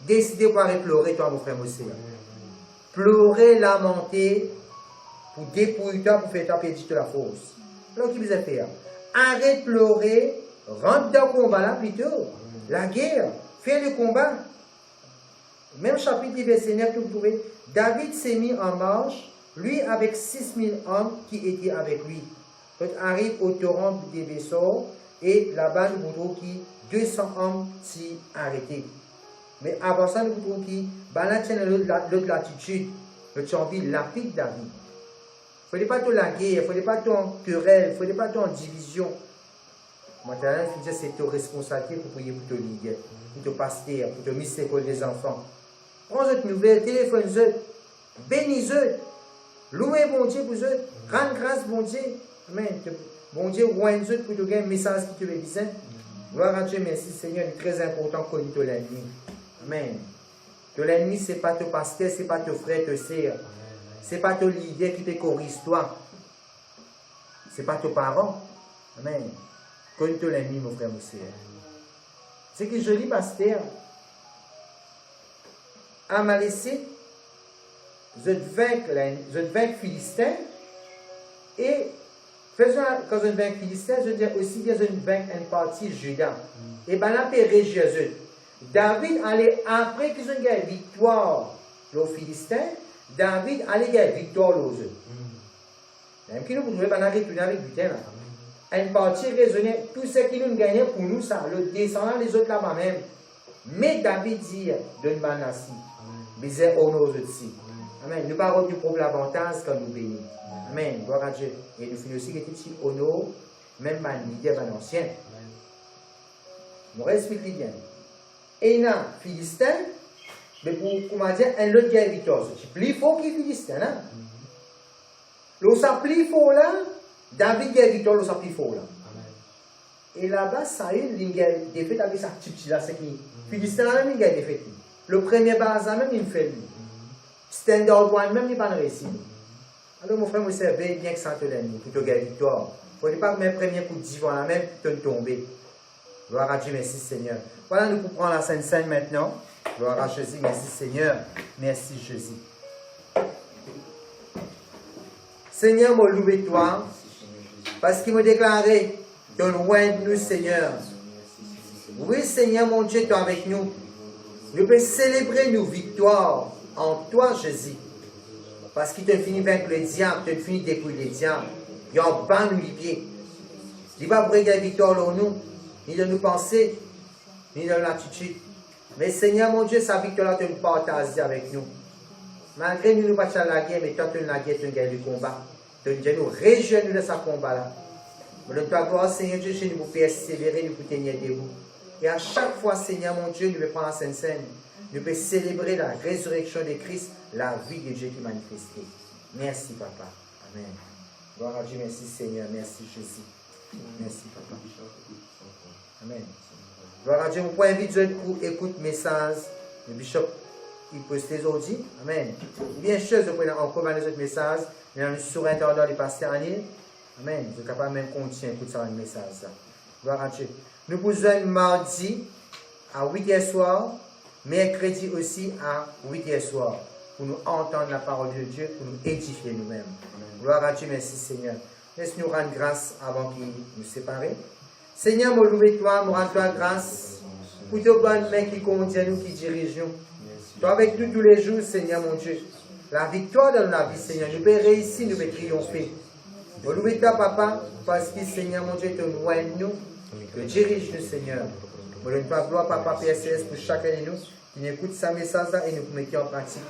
Décidez par pleurer, toi, mon frère Mossé. Pleurer, lamenter, pour dépouiller toi, pour faire ta petite la force. Alors, qu'est-ce que vous faire? Arrête de pleurer, rentre dans le combat là plutôt. La guerre, fais le combat. Même chapitre verset 9 que vous trouvez. David s'est mis en marche, lui avec 6000 hommes qui étaient avec lui. Quand arrive au torrent des Bessors, et là-bas nous trouvons qui 200 hommes s'y arrêtés. Mais avant ça, nous trouvons qui tient l'autre latitude, le champion lapide David. Il ne faut pas ton la guerre, il ne faut pas ton querelle, il ne faut pas ton division. Maintenant, c'est ta responsabilité pour prier pour ton leader, pour ton pasteur, pour ton ministère des enfants. Prends cette nouvelle, téléphone-eux, bénis-eux, louez bon Dieu pour eux, rends grâce bon Dieu. Amen. Bon Dieu, oigne-eux pour te donner un message qui te veut dire. Gloire à Dieu, merci Seigneur, il est très important qu'on ait l'ennemi. Amen. Que l'ennemi, ce n'est pas ton pasteur, ce n'est pas ton frère, ton sœur. Ce n'est pas ton leader qui te corrige toi. Ce n'est pas ton parent. Amen. Connais l'ennemi, mon frère, mon sœur. C'est que je lis, pasteur. Amalécite, je te vainc Philistin. Et faisons, quand je te vainc Philistin, je dis aussi bien je te vainc une partie Juda. Et bien là, c'est Jésus. David allait, après qu'ils ont gagné victoire aux Philistins, David allait gagner victoire aux autres. Même qui nous pouvons retourner avec du terrain. Une partie raisonnée, tout ce qui nous gagnait pour nous, ça, le descendant des autres là-bas même. Mais David dit, donne manassi, bizarre au nos aussi. Amen. Nous parlons du propre avantage quand nous bénissons. Amen. Gloire à Dieu. Et nous finissons aussi que tu honor, même ma leader, mon ancien. Nous respectons bien. Et il y a Philistin, mais pour comment dire, un autre guerre victoire. C'est plus fort que Philistin. Hein? L'autre plus fort là, David guerre victoire, l'autre plus fort là. Et là-bas, ça y est, il y a une défaite avec sa petite là, c'est qui Philistin là même, il y a une défaite. Le premier bazar même, il fait lui. Standard one même, il n'a pas réussi. Alors mon frère, moi, c'est bien que ça te l'ennemi, pour te gagner victoire. Il ne faut pas que mes premiers coups de divan là même, te tomber. Gloire à Dieu, merci Seigneur. Voilà, nous pouvons prendre la Sainte Seine maintenant. Gloire à Jésus, merci Seigneur. Merci Jésus. Seigneur, moi loué toi, parce qu'il m'a déclaré, ton loin de nous Seigneur. Oui Seigneur, mon Dieu, tu es avec nous. Nous pouvons célébrer nos victoires en toi Jésus. Parce qu'il t'a fini vaincre le diable, tu as fini dépouiller le diable. Il a ban nous les pieds. Il va briguer la victoire dans nous, ni de nous penser, ni de l'attitude. Mais Seigneur mon Dieu, sa victoire tu nous partages avec nous. Malgré nous, nous pas la guerre, mais toi tu la guerre, tu gagnes le combat. Tu nous réjouis de ce combat-là. Mais de toi gloire, Seigneur Dieu, nous pour persévérer, nous pour tenir debout. Et à chaque fois, Seigneur mon Dieu, nous pouvons prendre la Sainte Seine. Nous pouvons célébrer la résurrection de Christ, la vie de Dieu qui est manifestée. Merci, Papa. Amen. Gloire à Dieu, merci, Seigneur. Merci, Jésus. Merci, Papa. Amen. Gloire à Dieu. Vous pouvez inviter pour écouter le message. Le bishop, il poste aujourd'hui. Amen. Bien sûr, vous pouvez encore voir les autres messages. Il y a un surintendant du pasteur Anil. Amen. Vous êtes capable même de continuer à écouter ça, le message. Gloire à Dieu. Nous pouvons mardi à 8h soir. Mercredi aussi à 8h soir, pour nous entendre la parole de Dieu, pour nous édifier nous-mêmes. Gloire à Dieu, merci Seigneur. Laisse-nous rendre grâce avant qu'il nous sépare. Seigneur, nous louons toi, nous rendons grâce pour tes bonnes mains qui conduisent nous, qui dirigent nous. Toi avec nous tous les jours, Seigneur mon Dieu. La victoire dans la vie, Seigneur, nous pouvons réussir, nous pouvons triompher. Nous louons toi, Papa, parce que Seigneur mon Dieu, te loin nous, te dirige nous, Seigneur. Nous donnons gloire, Papa, PSS, pour chacun de nous qui écoute ce message-là et nous mettons en pratique.